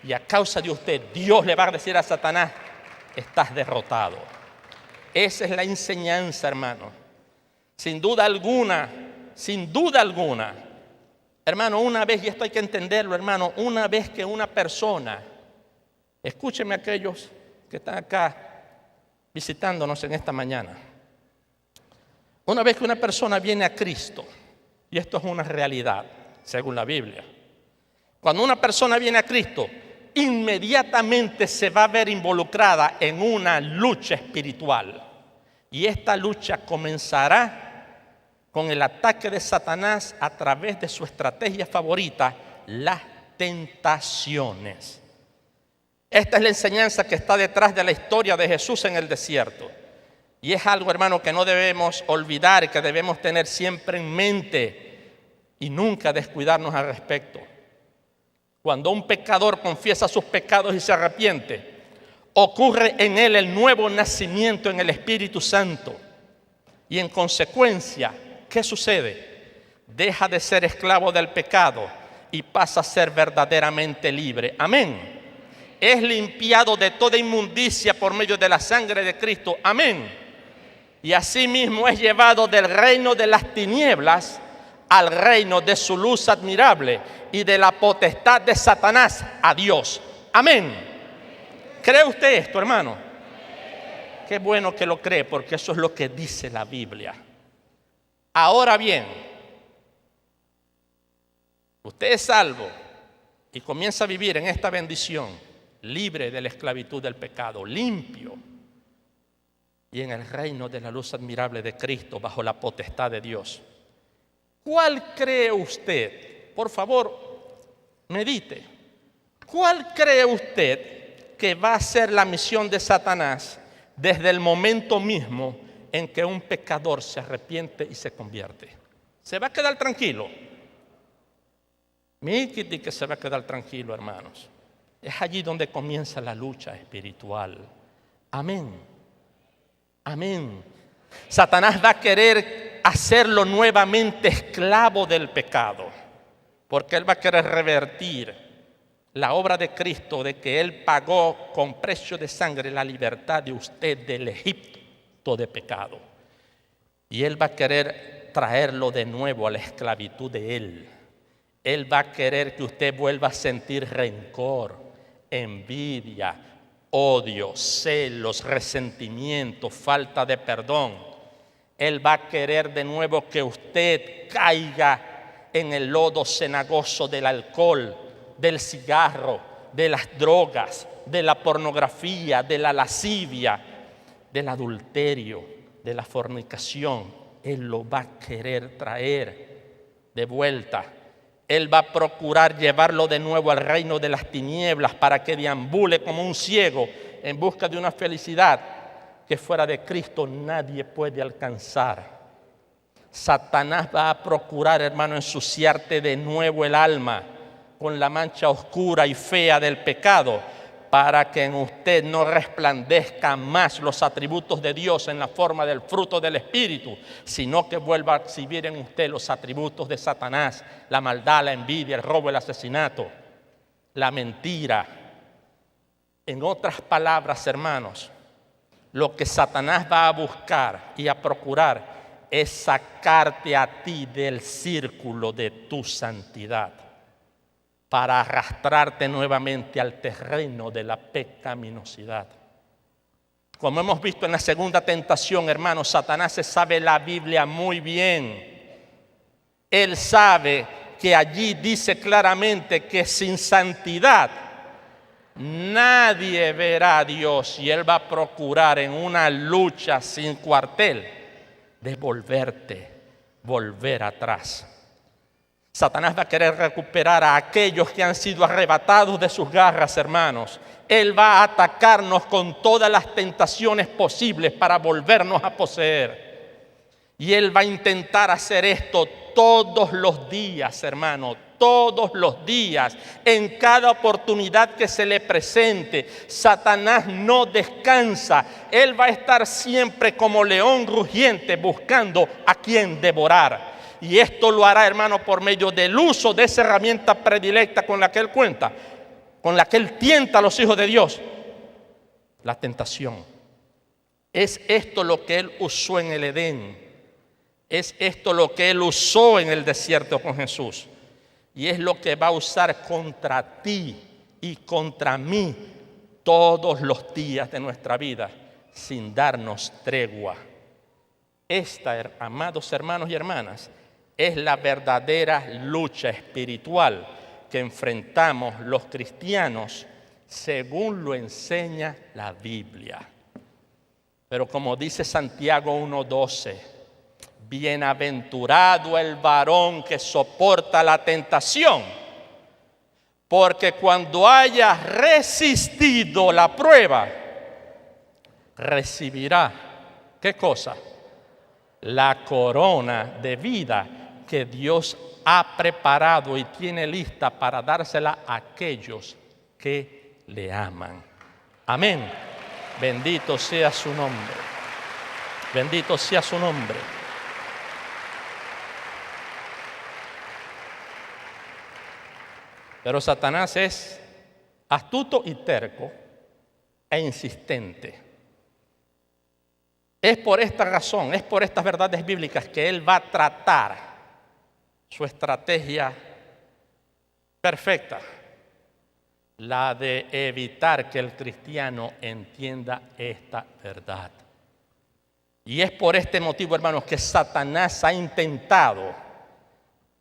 Y a causa de usted, Dios le va a decir a Satanás, estás derrotado. Esa es la enseñanza, hermano. Sin duda alguna, hermano, una vez, y esto hay que entenderlo, hermano, una vez que una persona, escúcheme aquellos que están acá visitándonos en esta mañana, una vez que una persona viene a Cristo, y esto es una realidad, según la Biblia, cuando una persona viene a Cristo, inmediatamente se va a ver involucrada en una lucha espiritual. Y esta lucha comenzará con el ataque de Satanás a través de su estrategia favorita, las tentaciones. Esta es la enseñanza que está detrás de la historia de Jesús en el desierto. Y es algo, hermano, que no debemos olvidar, que debemos tener siempre en mente y nunca descuidarnos al respecto. Cuando un pecador confiesa sus pecados y se arrepiente, ocurre en él el nuevo nacimiento en el Espíritu Santo. Y en consecuencia, ¿qué sucede? Deja de ser esclavo del pecado y pasa a ser verdaderamente libre. Amén. Es limpiado de toda inmundicia por medio de la sangre de Cristo. Amén. Y asimismo es llevado del reino de las tinieblas al reino de su luz admirable y de la potestad de Satanás a Dios. Amén. ¿Cree usted esto, hermano? Qué bueno que lo cree, porque eso es lo que dice la Biblia. Ahora bien, usted es salvo y comienza a vivir en esta bendición, libre de la esclavitud del pecado, limpio, y en el reino de la luz admirable de Cristo, bajo la potestad de Dios. ¿Cuál cree usted? Por favor, medite. ¿Cuál cree usted que va a ser la misión de Satanás desde el momento mismo en que un pecador se arrepiente y se convierte? ¿Se va a quedar tranquilo? Míquete que se va a quedar tranquilo, hermanos. Es allí donde comienza la lucha espiritual. Amén. Amén. Satanás va a querer hacerlo nuevamente esclavo del pecado, porque él va a querer revertir la obra de Cristo, de que él pagó con precio de sangre la libertad de usted del Egipto de pecado. Y él va a querer traerlo de nuevo a la esclavitud de él. Él va a querer que usted vuelva a sentir rencor, envidia, odio, celos, resentimiento, falta de perdón. Él va a querer de nuevo que usted caiga en el lodo cenagoso del alcohol, del cigarro, de las drogas, de la pornografía, de la lascivia, del adulterio, de la fornicación. Él lo va a querer traer de vuelta. Él va a procurar llevarlo de nuevo al reino de las tinieblas para que deambule como un ciego en busca de una felicidad que fuera de Cristo nadie puede alcanzar. Satanás va a procurar, hermano, ensuciarte de nuevo el alma con la mancha oscura y fea del pecado, para que en usted no resplandezcan más los atributos de Dios en la forma del fruto del Espíritu, sino que vuelva a exhibir en usted los atributos de Satanás: la maldad, la envidia, el robo, el asesinato, la mentira. En otras palabras, hermanos, lo que Satanás va a buscar y a procurar es sacarte a ti del círculo de tu santidad, para arrastrarte nuevamente al terreno de la pecaminosidad. Como hemos visto en la segunda tentación, hermanos, Satanás se sabe la Biblia muy bien. Él sabe que allí dice claramente que sin santidad nadie verá a Dios, y Él va a procurar en una lucha sin cuartel de volver atrás. Satanás va a querer recuperar a aquellos que han sido arrebatados de sus garras, hermanos. Él va a atacarnos con todas las tentaciones posibles para volvernos a poseer. Y Él va a intentar hacer esto todos los días, hermano, todos los días, en cada oportunidad que se le presente. Satanás no descansa. Él va a estar siempre como león rugiente buscando a quien devorar. Y esto lo hará, hermano, por medio del uso de esa herramienta predilecta con la que él cuenta, con la que él tienta a los hijos de Dios: la tentación. Es esto lo que él usó en el Edén. Es esto lo que él usó en el desierto con Jesús. Y es lo que va a usar contra ti y contra mí todos los días de nuestra vida, sin darnos tregua. Esta, amados hermanos y hermanas, es la verdadera lucha espiritual que enfrentamos los cristianos según lo enseña la Biblia. Pero como dice Santiago 1:12, bienaventurado el varón que soporta la tentación, porque cuando haya resistido la prueba, recibirá, ¿qué cosa? La corona de vida que Dios ha preparado y tiene lista para dársela a aquellos que le aman. Amén. Bendito sea su nombre. Bendito sea su nombre. Pero Satanás es astuto y terco e insistente. Es por esta razón, es por estas verdades bíblicas que él va a tratar su estrategia perfecta, la de evitar que el cristiano entienda esta verdad. Y es por este motivo, hermanos, que Satanás ha intentado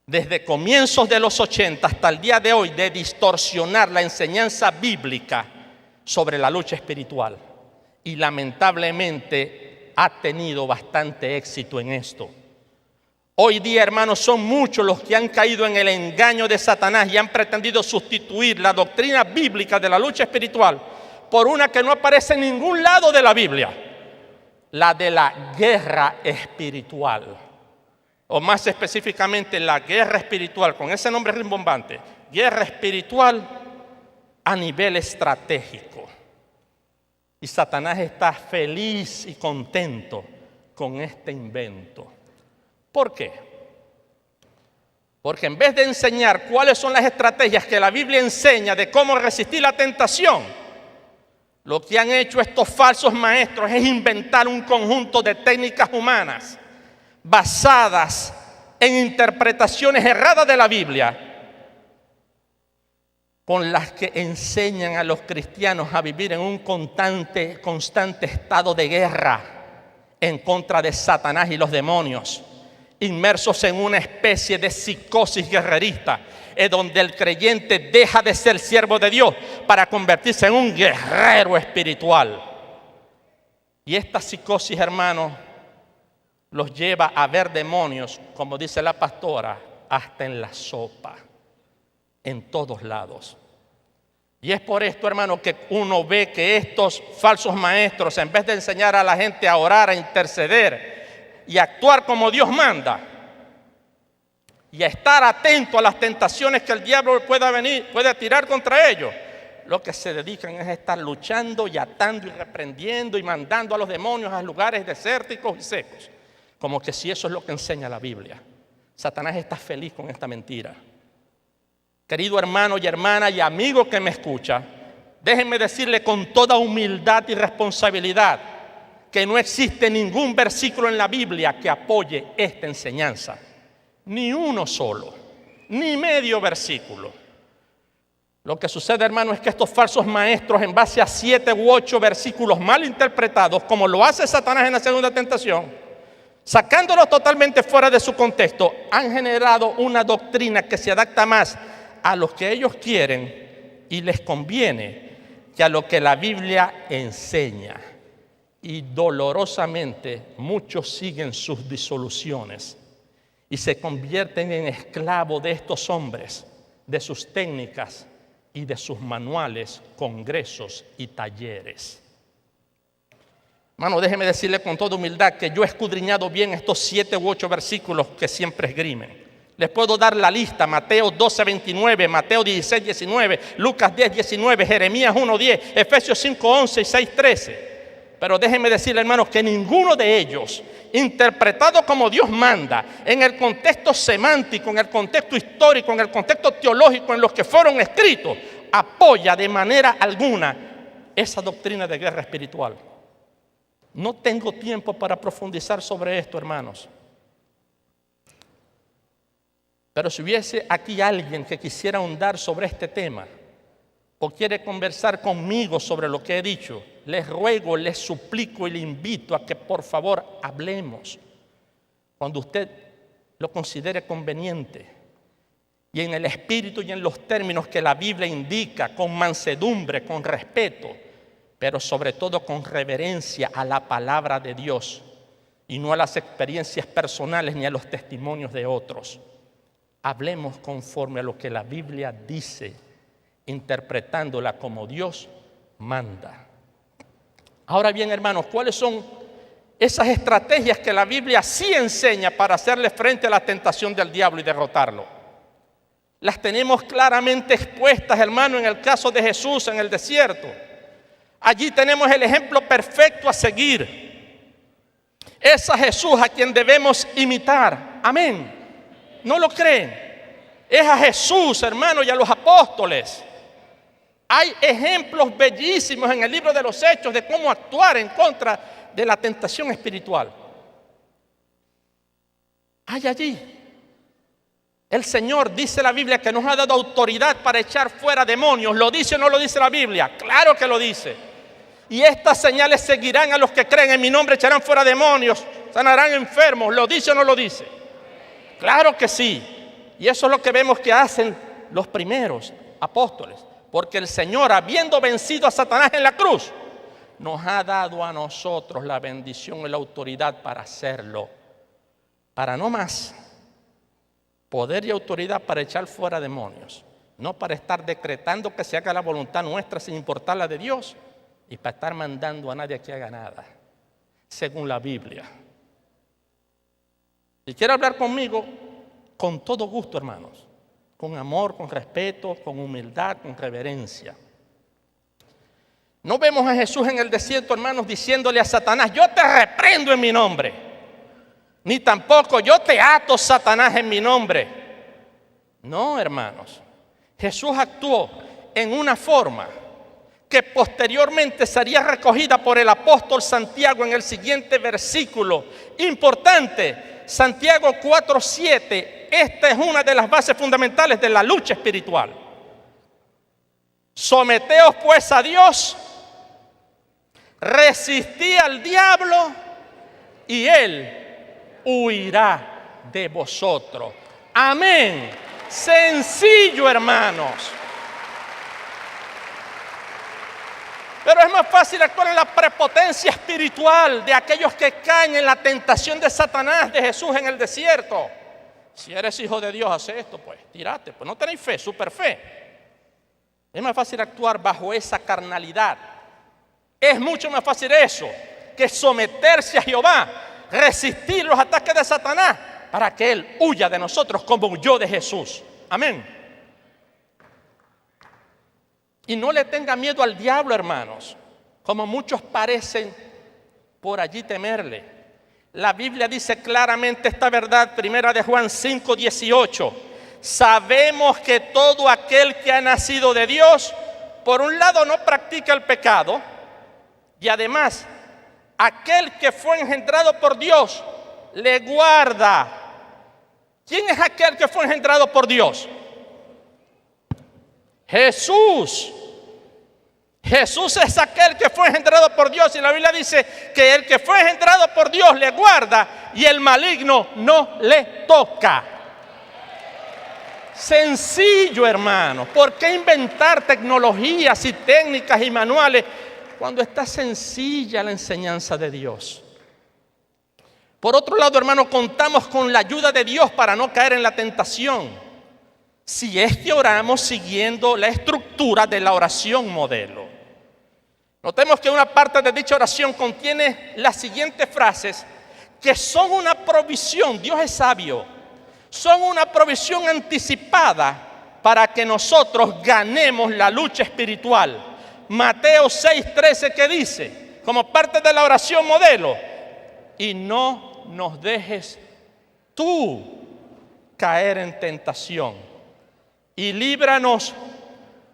desde comienzos de los 80 hasta el día de hoy de distorsionar la enseñanza bíblica sobre la lucha espiritual. Y lamentablemente ha tenido bastante éxito en esto. Hoy día, hermanos, son muchos los que han caído en el engaño de Satanás y han pretendido sustituir la doctrina bíblica de la lucha espiritual por una que no aparece en ningún lado de la Biblia, la de la guerra espiritual. O más específicamente, la guerra espiritual, con ese nombre rimbombante, guerra espiritual a nivel estratégico. Y Satanás está feliz y contento con este invento. ¿Por qué? Porque en vez de enseñar cuáles son las estrategias que la Biblia enseña de cómo resistir la tentación, lo que han hecho estos falsos maestros es inventar un conjunto de técnicas humanas basadas en interpretaciones erradas de la Biblia, con las que enseñan a los cristianos a vivir en un constante estado de guerra en contra de Satanás y los demonios, inmersos en una especie de psicosis guerrerista, en donde el creyente deja de ser siervo de Dios para convertirse en un guerrero espiritual. Y esta psicosis, hermanos, los lleva a ver demonios, como dice la pastora, hasta en la sopa, en todos lados. Y es por esto, hermano, que uno ve que estos falsos maestros, en vez de enseñar a la gente a orar, a interceder y a actuar como Dios manda, y a estar atento a las tentaciones que el diablo puede tirar contra ellos, lo que se dedican es a estar luchando y atando y reprendiendo y mandando a los demonios a lugares desérticos y secos, como que si eso es lo que enseña la Biblia. Satanás está feliz con esta mentira. Querido hermano y hermana y amigo que me escucha, déjenme decirle con toda humildad y responsabilidad que no existe ningún versículo en la Biblia que apoye esta enseñanza. Ni uno solo, ni medio versículo. Lo que sucede, hermano, es que estos falsos maestros, en base a 7 u 8 versículos mal interpretados, como lo hace Satanás en la segunda tentación, sacándolos totalmente fuera de su contexto, han generado una doctrina que se adapta más a lo que ellos quieren y les conviene que a lo que la Biblia enseña. Y dolorosamente muchos siguen sus disoluciones y se convierten en esclavos de estos hombres, de sus técnicas y de sus manuales, congresos y talleres. Hermano, déjeme decirle con toda humildad que yo he escudriñado bien estos 7 u 8 versículos que siempre esgrimen. Les puedo dar la lista: Mateo 12:29, Mateo 16:19, Lucas 10:19, Jeremías 1:10, Efesios 5:11 y 6:13. Pero déjenme decirle, hermanos, que ninguno de ellos, interpretado como Dios manda, en el contexto semántico, en el contexto histórico, en el contexto teológico en los que fueron escritos, apoya de manera alguna esa doctrina de guerra espiritual. No tengo tiempo para profundizar sobre esto, hermanos. Pero si hubiese aquí alguien que quisiera ahondar sobre este tema o quiere conversar conmigo sobre lo que he dicho, les ruego, les suplico y le invito a que por favor hablemos cuando usted lo considere conveniente. y en el espíritu y en los términos que la Biblia indica, con mansedumbre, con respeto, pero sobre todo con reverencia a la palabra de Dios y no a las experiencias personales ni a los testimonios de otros. Hablemos conforme a lo que la Biblia dice, interpretándola como Dios manda. Ahora bien, hermanos, ¿cuáles son esas estrategias que la Biblia sí enseña para hacerle frente a la tentación del diablo y derrotarlo? Las tenemos claramente expuestas, hermano, en el caso de Jesús en el desierto. Allí tenemos el ejemplo perfecto a seguir. Es a Jesús a quien debemos imitar. Amén. ¿No lo creen? Es a Jesús, hermano, y a los apóstoles. Hay ejemplos bellísimos en el libro de los Hechos de cómo actuar en contra de la tentación espiritual. Hay allí. El Señor, dice la Biblia, que nos ha dado autoridad para echar fuera demonios. ¿Lo dice o no lo dice la Biblia? Claro que lo dice. Y estas señales seguirán a los que creen en mi nombre, echarán fuera demonios, sanarán enfermos. ¿Lo dice o no lo dice? Claro que sí. Y eso es lo que vemos que hacen los primeros apóstoles. Porque el Señor, habiendo vencido a Satanás en la cruz, nos ha dado a nosotros la bendición y la autoridad para hacerlo. Para no más. Poder y autoridad para echar fuera demonios. No para estar decretando que se haga la voluntad nuestra sin importar la de Dios. Y para estar mandando a nadie que haga nada. Según la Biblia. Si quiere hablar conmigo, con todo gusto, hermanos. Con amor, con respeto, con humildad, con reverencia. No vemos a Jesús en el desierto, hermanos, diciéndole a Satanás, yo te reprendo en mi nombre. Ni tampoco yo te ato, Satanás, en mi nombre. No, hermanos. Jesús actuó en una forma que posteriormente sería recogida por el apóstol Santiago en el siguiente versículo. Importante, Santiago 4:7. Esta es una de las bases fundamentales de la lucha espiritual. Someteos pues a Dios, resistid al diablo y él huirá de vosotros. Amén. Sencillo, hermanos. Pero es más fácil actuar en la prepotencia espiritual de aquellos que caen en la tentación de Satanás, de Jesús en el desierto. Si eres hijo de Dios, hace esto, pues, tírate, pues no tenéis fe, super fe. Es más fácil actuar bajo esa carnalidad. Es mucho más fácil eso que someterse a Jehová, resistir los ataques de Satanás para que él huya de nosotros como huyó de Jesús. Amén. Y no le tenga miedo al diablo, hermanos, como muchos parecen por allí temerle. La Biblia dice claramente esta verdad, primera de Juan 5:18. Sabemos que todo aquel que ha nacido de Dios, por un lado no practica el pecado, y además, aquel que fue engendrado por Dios, le guarda. ¿Quién es aquel que fue engendrado por Dios? Jesús. Jesús es aquel que fue engendrado por Dios, y la Biblia dice que el que fue engendrado por Dios le guarda y el maligno no le toca. Sencillo, hermano. ¿Por qué inventar tecnologías y técnicas y manuales cuando está sencilla la enseñanza de Dios? Por otro lado, hermano, contamos con la ayuda de Dios para no caer en la tentación, si es que oramos siguiendo la estructura de la oración modelo. Notemos que una parte de dicha oración contiene las siguientes frases que son una provisión. Dios es sabio. Son una provisión anticipada para que nosotros ganemos la lucha espiritual. Mateo 6:13, que dice, como parte de la oración modelo, y no nos dejes tú caer en tentación, y líbranos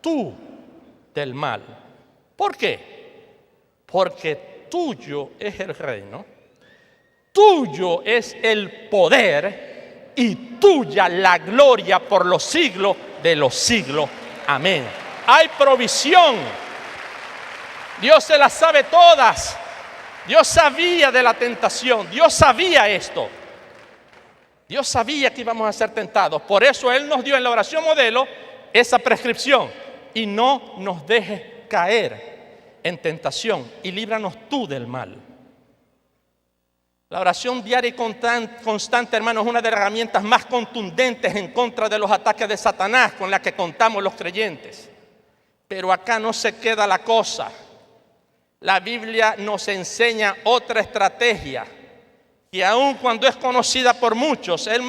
tú del mal. ¿Por qué? Porque tuyo es el reino, tuyo es el poder y tuya la gloria por los siglos de los siglos. Amén. Hay provisión. Dios se las sabe todas. Dios sabía de la tentación. Dios sabía esto. Dios sabía que íbamos a ser tentados. Por eso Él nos dio en la oración modelo esa prescripción. Y no nos dejes caer en tentación y líbranos tú del mal. La oración diaria y constante, hermanos, es una de las herramientas más contundentes en contra de los ataques de Satanás con la que contamos los creyentes. Pero acá no se queda la cosa. La Biblia nos enseña otra estrategia que aun cuando es conocida por muchos, es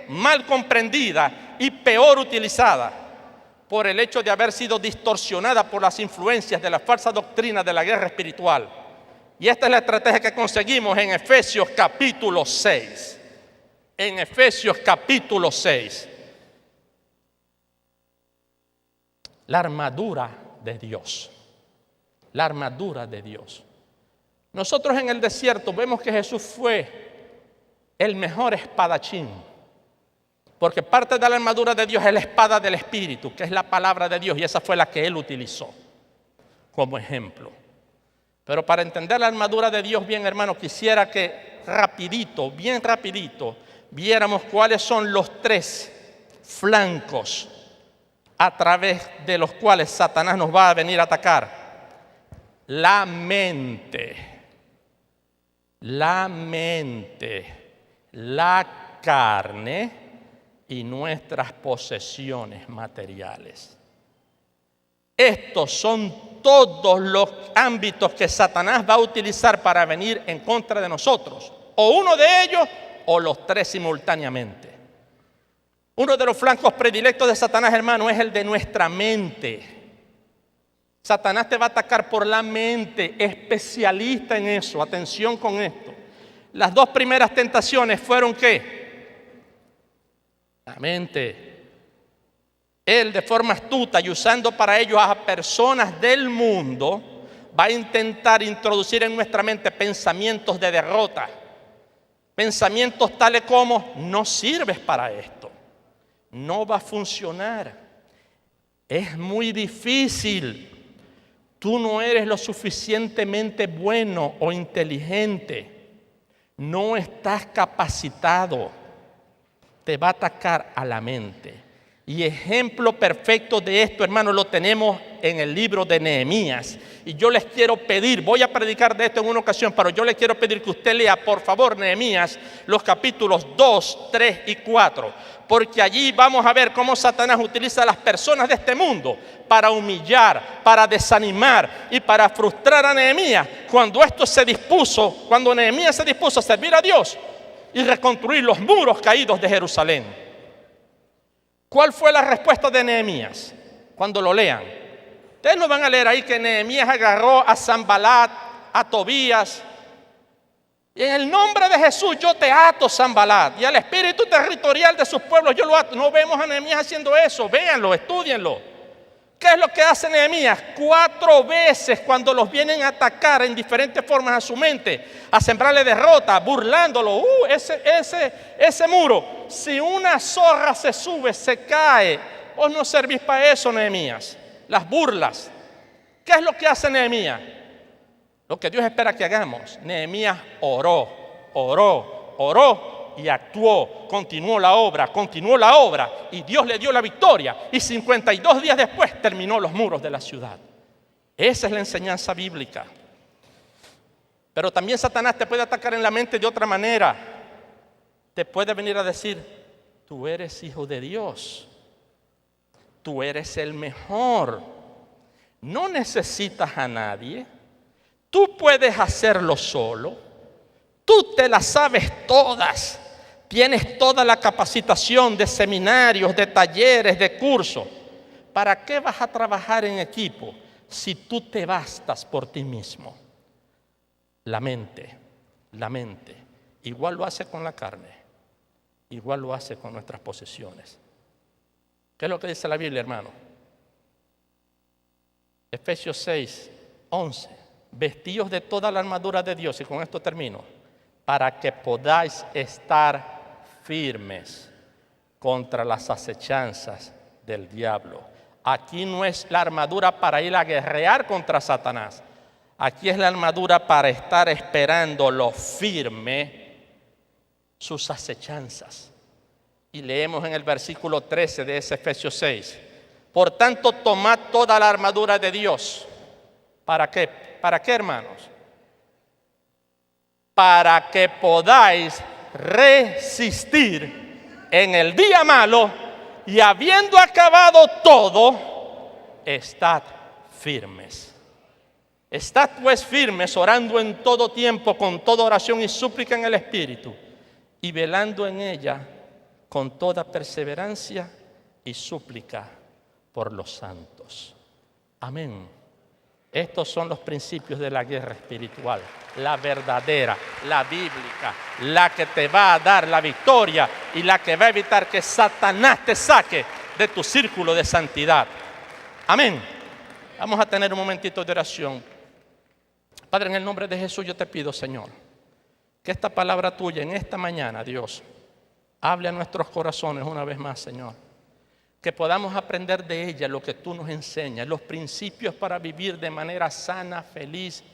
mal comprendida y peor utilizada por el hecho de haber sido distorsionada por las influencias de la falsa doctrina de la guerra espiritual. Y esta es la estrategia que conseguimos en Efesios capítulo 6. En Efesios capítulo 6. La armadura de Dios. La armadura de Dios. Nosotros en el desierto vemos que Jesús fue el mejor espadachín. Porque parte de la armadura de Dios es la espada del Espíritu, que es la palabra de Dios. Y esa fue la que Él utilizó como ejemplo. Pero para entender la armadura de Dios bien, hermano, quisiera que bien rapidito, viéramos cuáles son los 3 flancos a través de los cuales Satanás nos va a venir a atacar. La mente, la carne y nuestras posesiones materiales. Estos son todos los ámbitos que Satanás va a utilizar para venir en contra de nosotros. O uno de ellos o los 3 simultáneamente. Uno de los flancos predilectos de Satanás, hermano, es el de nuestra mente. Satanás te va a atacar por la mente, especialista en eso. Atención con esto. Las 2 primeras tentaciones fueron ¿qué? La mente. Él, de forma astuta y usando para ello a personas del mundo, va a intentar introducir en nuestra mente pensamientos de derrota. Pensamientos tales como: no sirves para esto, no va a funcionar, es muy difícil, tú no eres lo suficientemente bueno o inteligente, no estás capacitado. Te va a atacar a la mente. Y ejemplo perfecto de esto, hermano, lo tenemos en el libro de Nehemías. Y yo les quiero pedir, voy a predicar de esto en una ocasión, pero yo les quiero pedir que usted lea, por favor, Nehemías, los capítulos 2, 3 y 4. Porque allí vamos a ver cómo Satanás utiliza a las personas de este mundo para humillar, para desanimar y para frustrar a Nehemías. Cuando Nehemías se dispuso a servir a Dios y reconstruir los muros caídos de Jerusalén. ¿Cuál fue la respuesta de Nehemías? Cuando lo lean, ustedes no van a leer ahí que Nehemías agarró a Sanbalat, a Tobías, y en el nombre de Jesús yo te ato, Sanbalat, y al espíritu territorial de sus pueblos yo lo ato. No vemos a Nehemías haciendo eso. Véanlo, estúdienlo. ¿Qué es lo que hace Nehemías? 4 veces cuando los vienen a atacar en diferentes formas a su mente, a sembrarle derrota, burlándolo. Ese muro, si una zorra se sube, se cae. Vos no servís para eso, Nehemías. Las burlas. ¿Qué es lo que hace Nehemías? Lo que Dios espera que hagamos. Nehemías oró y actuó, continuó la obra y Dios le dio la victoria y 52 días después terminó los muros de la ciudad. Esa es la enseñanza bíblica. Pero también Satanás te puede atacar en la mente de otra manera. Te puede venir a decir: tú eres hijo de Dios, tú eres el mejor, no necesitas a nadie, tú puedes hacerlo solo, tú te las sabes todas. Tienes toda la capacitación de seminarios, de talleres, de cursos. ¿Para qué vas a trabajar en equipo si tú te bastas por ti mismo? La mente. Igual lo hace con la carne. Igual lo hace con nuestras posesiones. ¿Qué es lo que dice la Biblia, hermano? Efesios 6, 11. Vestíos de toda la armadura de Dios. Y con esto termino. Para que podáis estar firmes contra las acechanzas del diablo. Aquí no es la armadura para ir a guerrear contra Satanás. Aquí es la armadura para estar esperando lo firme sus acechanzas. Y leemos en el versículo 13 de ese Efesios 6. Por tanto, tomad toda la armadura de Dios. ¿Para qué? ¿Para qué, hermanos? Para que podáis resistir en el día malo, y habiendo acabado todo, estad firmes. Estad pues firmes, orando en todo tiempo, con toda oración y súplica en el Espíritu, y velando en ella con toda perseverancia y súplica por los santos. Amén. Estos son los principios de la guerra espiritual, la verdadera, la bíblica, la que te va a dar la victoria y la que va a evitar que Satanás te saque de tu círculo de santidad. Amén. Vamos a tener un momentito de oración. Padre, en el nombre de Jesús yo te pido, Señor, que esta palabra tuya en esta mañana, Dios, hable a nuestros corazones una vez más, Señor. Que podamos aprender de ella lo que tú nos enseñas, los principios para vivir de manera sana, feliz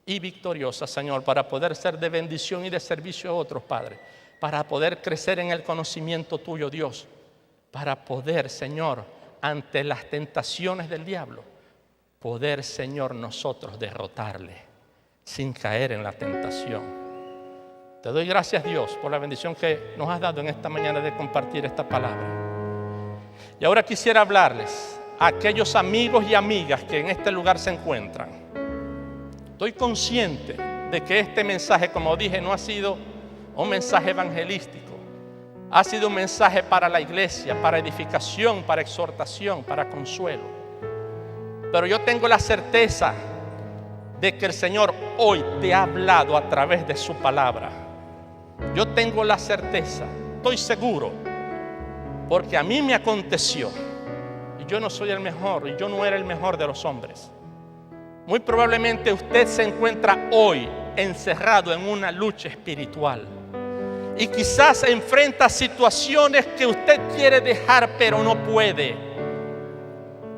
y victoriosa, Señor, para poder ser de bendición y de servicio a otros, Padre, para poder crecer en el conocimiento tuyo, Dios, para poder, Señor, ante las tentaciones del diablo, poder, Señor, nosotros derrotarle sin caer en la tentación. Te doy gracias, Dios, por la bendición que nos has dado en esta mañana de compartir esta palabra. Y ahora quisiera hablarles a aquellos amigos y amigas que en este lugar se encuentran. Estoy consciente de que este mensaje, como dije, no ha sido un mensaje evangelístico. Ha sido un mensaje para la iglesia, para edificación, para exhortación, para consuelo. Pero yo tengo la certeza de que el Señor hoy te ha hablado a través de su palabra. Yo tengo la certeza, estoy seguro, porque a mí me aconteció, y yo no soy el mejor, y yo no era el mejor de los hombres. Muy probablemente usted se encuentra hoy encerrado en una lucha espiritual, y quizás enfrenta situaciones que usted quiere dejar, pero no puede.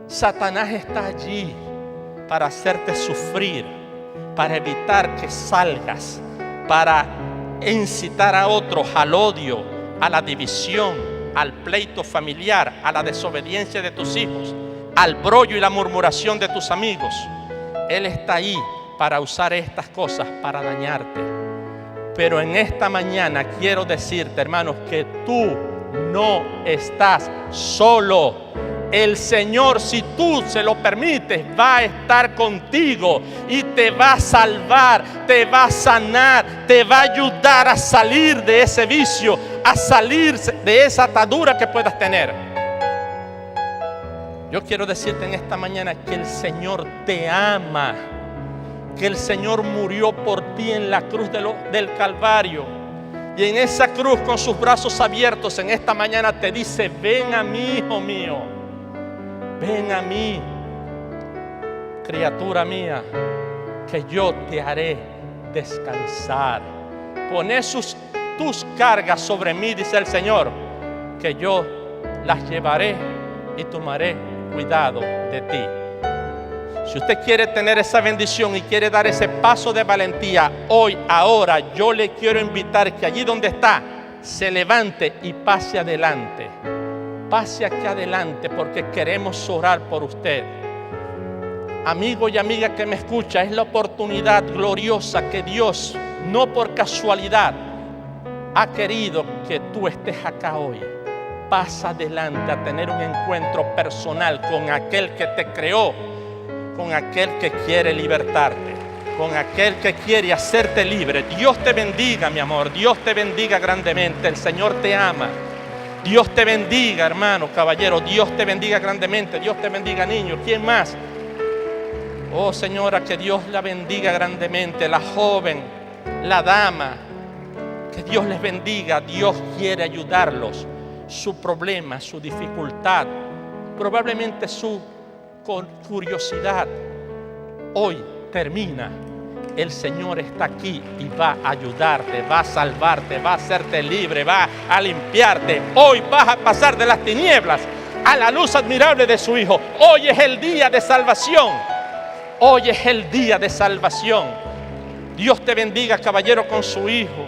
Satanás está allí para hacerte sufrir, para evitar que salgas, para incitar a otros al odio, a la división, al pleito familiar, a la desobediencia de tus hijos, al brollo y la murmuración de tus amigos. Él está ahí para usar estas cosas para dañarte. Pero en esta mañana quiero decirte, hermanos, que tú no estás solo. El Señor, si tú se lo permites, va a estar contigo y te va a salvar, te va a sanar, te va a ayudar a salir de ese vicio, a salir de esa atadura que puedas tener. Yo quiero decirte en esta mañana que el Señor te ama, que el Señor murió por ti en la cruz del Calvario. Y en esa cruz, con sus brazos abiertos, en esta mañana te dice: ven a mí, hijo mío. Ven a mí, criatura mía, que yo te haré descansar. Poné tus cargas sobre mí, dice el Señor, que yo las llevaré y tomaré cuidado de ti. Si usted quiere tener esa bendición y quiere dar ese paso de valentía hoy, ahora, yo le quiero invitar que allí donde está, se levante y pase adelante. Pase aquí adelante, porque queremos orar por usted. Amigo y amiga que me escucha, es la oportunidad gloriosa que Dios, no por casualidad, ha querido que tú estés acá hoy. Pasa adelante a tener un encuentro personal con aquel que te creó, con aquel que quiere libertarte, con aquel que quiere hacerte libre. Dios te bendiga, mi amor. Dios te bendiga grandemente. El Señor te ama. Dios te bendiga, hermano, caballero. Dios te bendiga grandemente. Dios te bendiga, niño. ¿Quién más? Oh, señora, que Dios la bendiga grandemente. La joven, la dama, que Dios les bendiga. Dios quiere ayudarlos. Su problema, su dificultad, probablemente su curiosidad, hoy termina. El Señor está aquí y va a ayudarte, va a salvarte, va a hacerte libre, va a limpiarte. Hoy vas a pasar de las tinieblas a la luz admirable de su Hijo. Hoy es el día de salvación. Hoy es el día de salvación. Dios te bendiga, caballero, con su hijo.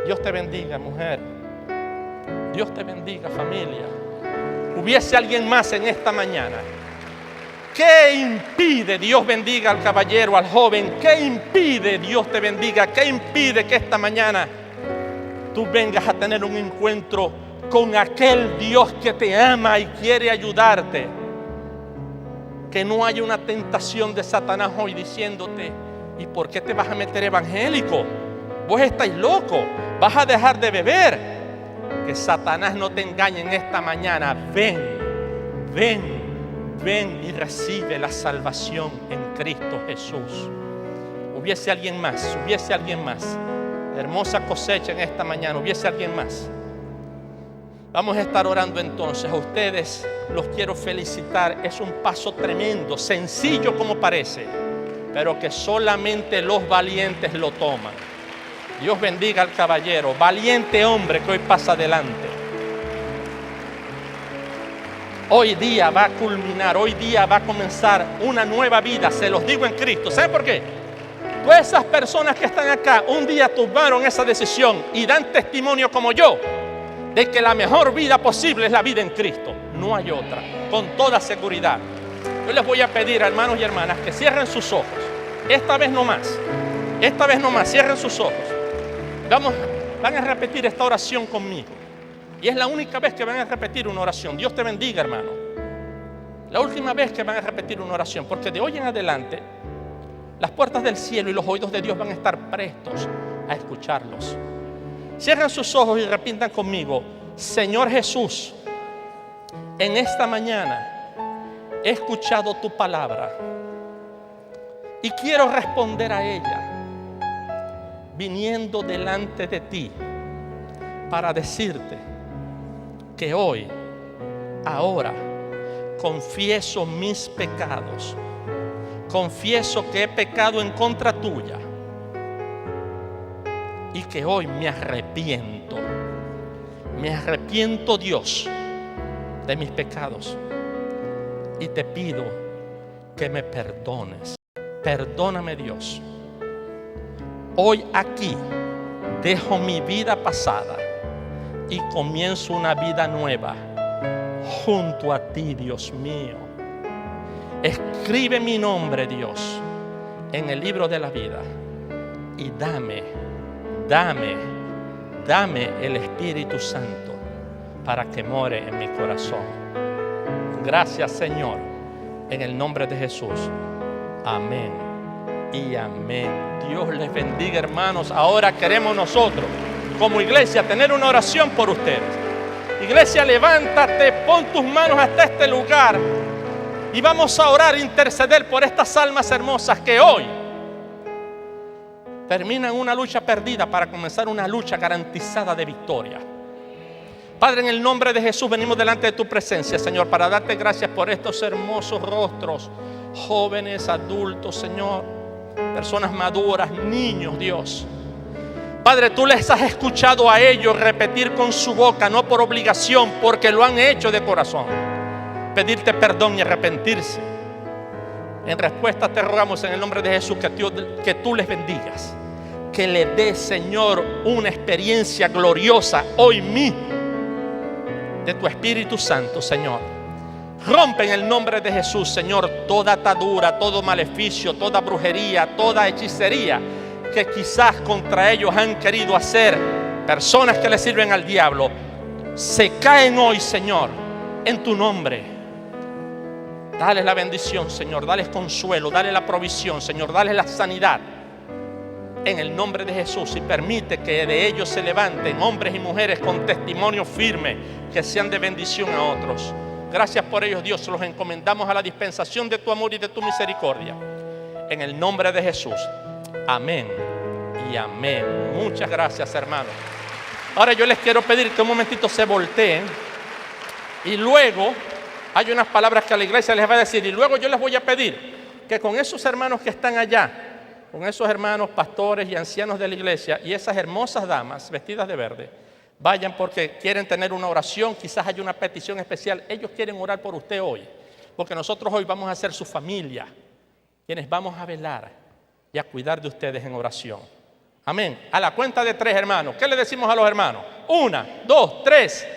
Dios te bendiga, mujer. Dios te bendiga, familia. Hubiese alguien más en esta mañana. ¿Qué impide? Dios bendiga al caballero, al joven. ¿Qué impide? Dios te bendiga. ¿Qué impide que esta mañana tú vengas a tener un encuentro con aquel Dios que te ama y quiere ayudarte? Que no haya una tentación de Satanás hoy diciéndote: ¿y por qué te vas a meter evangélico? Vos estáis loco, vas a dejar de beber. Que Satanás no te engañe en esta mañana. Ven y recibe la salvación en Cristo Jesús. Hubiese alguien más. Hermosa cosecha en esta mañana. Hubiese alguien más. Vamos a estar orando entonces. A ustedes los quiero felicitar. Es un paso tremendo, sencillo como parece, pero que solamente los valientes lo toman. Dios bendiga al caballero, valiente hombre que hoy pasa adelante. Hoy día va a culminar, hoy día va a comenzar una nueva vida, se los digo en Cristo. ¿Saben por qué? Todas esas personas que están acá un día tomaron esa decisión y dan testimonio como yo de que la mejor vida posible es la vida en Cristo. No hay otra, con toda seguridad. Yo les voy a pedir, hermanos y hermanas, que cierren sus ojos. Esta vez no más, cierren sus ojos. Van a repetir esta oración conmigo. Y es la única vez que van a repetir una oración. Dios te bendiga, hermano. La última vez que van a repetir una oración, porque de hoy en adelante las puertas del cielo y los oídos de Dios van a estar prestos a escucharlos. Cierren sus ojos y repitan conmigo: Señor Jesús, en esta mañana he escuchado tu palabra y quiero responder a ella, viniendo delante de ti para decirte que hoy, ahora, confieso mis pecados. Confieso que he pecado en contra tuya y que hoy me arrepiento. Me arrepiento, Dios, de mis pecados y te pido que me perdones. Perdóname, Dios. Hoy aquí dejo mi vida pasada y comienzo una vida nueva junto a ti, Dios mío. Escribe mi nombre, Dios, en el libro de la vida y dame el Espíritu Santo para que more en mi corazón. Gracias, Señor, en el nombre de Jesús. Amén y amén. Dios les bendiga, hermanos. Ahora queremos nosotros, como iglesia, tener una oración por ustedes. Iglesia, levántate, pon tus manos hasta este lugar y vamos a orar, interceder por estas almas hermosas que hoy terminan una lucha perdida para comenzar una lucha garantizada de victoria. Padre, en el nombre de Jesús venimos delante de tu presencia, Señor, para darte gracias por estos hermosos rostros, jóvenes, adultos, Señor, personas maduras, niños, Dios. Padre, tú les has escuchado a ellos repetir con su boca, no por obligación, porque lo han hecho de corazón, pedirte perdón y arrepentirse. En respuesta te rogamos en el nombre de Jesús que tú les bendigas, que le des, Señor, una experiencia gloriosa hoy mismo de tu Espíritu Santo, Señor. Rompe en el nombre de Jesús, Señor, toda atadura, todo maleficio, toda brujería, toda hechicería que quizás contra ellos han querido hacer personas que le sirven al diablo. Se caen hoy, Señor, en tu nombre. Dale la bendición, Señor, dale consuelo, dale la provisión, Señor, dale la sanidad en el nombre de Jesús, y permite que de ellos se levanten hombres y mujeres con testimonio firme que sean de bendición a otros. Gracias por ellos, Dios, los encomendamos a la dispensación de tu amor y de tu misericordia en el nombre de Jesús. Amén y amén. Muchas gracias, hermanos. Ahora yo les quiero pedir que un momentito se volteen y luego hay unas palabras que a la iglesia les va a decir, y luego yo les voy a pedir que con esos hermanos que están allá, con esos hermanos pastores y ancianos de la iglesia y esas hermosas damas vestidas de verde, vayan porque quieren tener una oración, quizás haya una petición especial. Ellos quieren orar por usted hoy, porque nosotros hoy vamos a ser su familia, quienes vamos a velar y a cuidar de ustedes en oración. Amén. A la cuenta de 3, hermanos. ¿Qué le decimos a los hermanos? 1, 2, 3.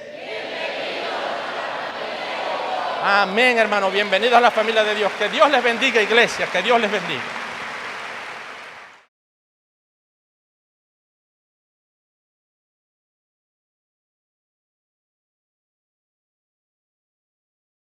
Amén, hermano. Bienvenidos a la familia de Dios. Que Dios les bendiga, iglesia. Que Dios les bendiga.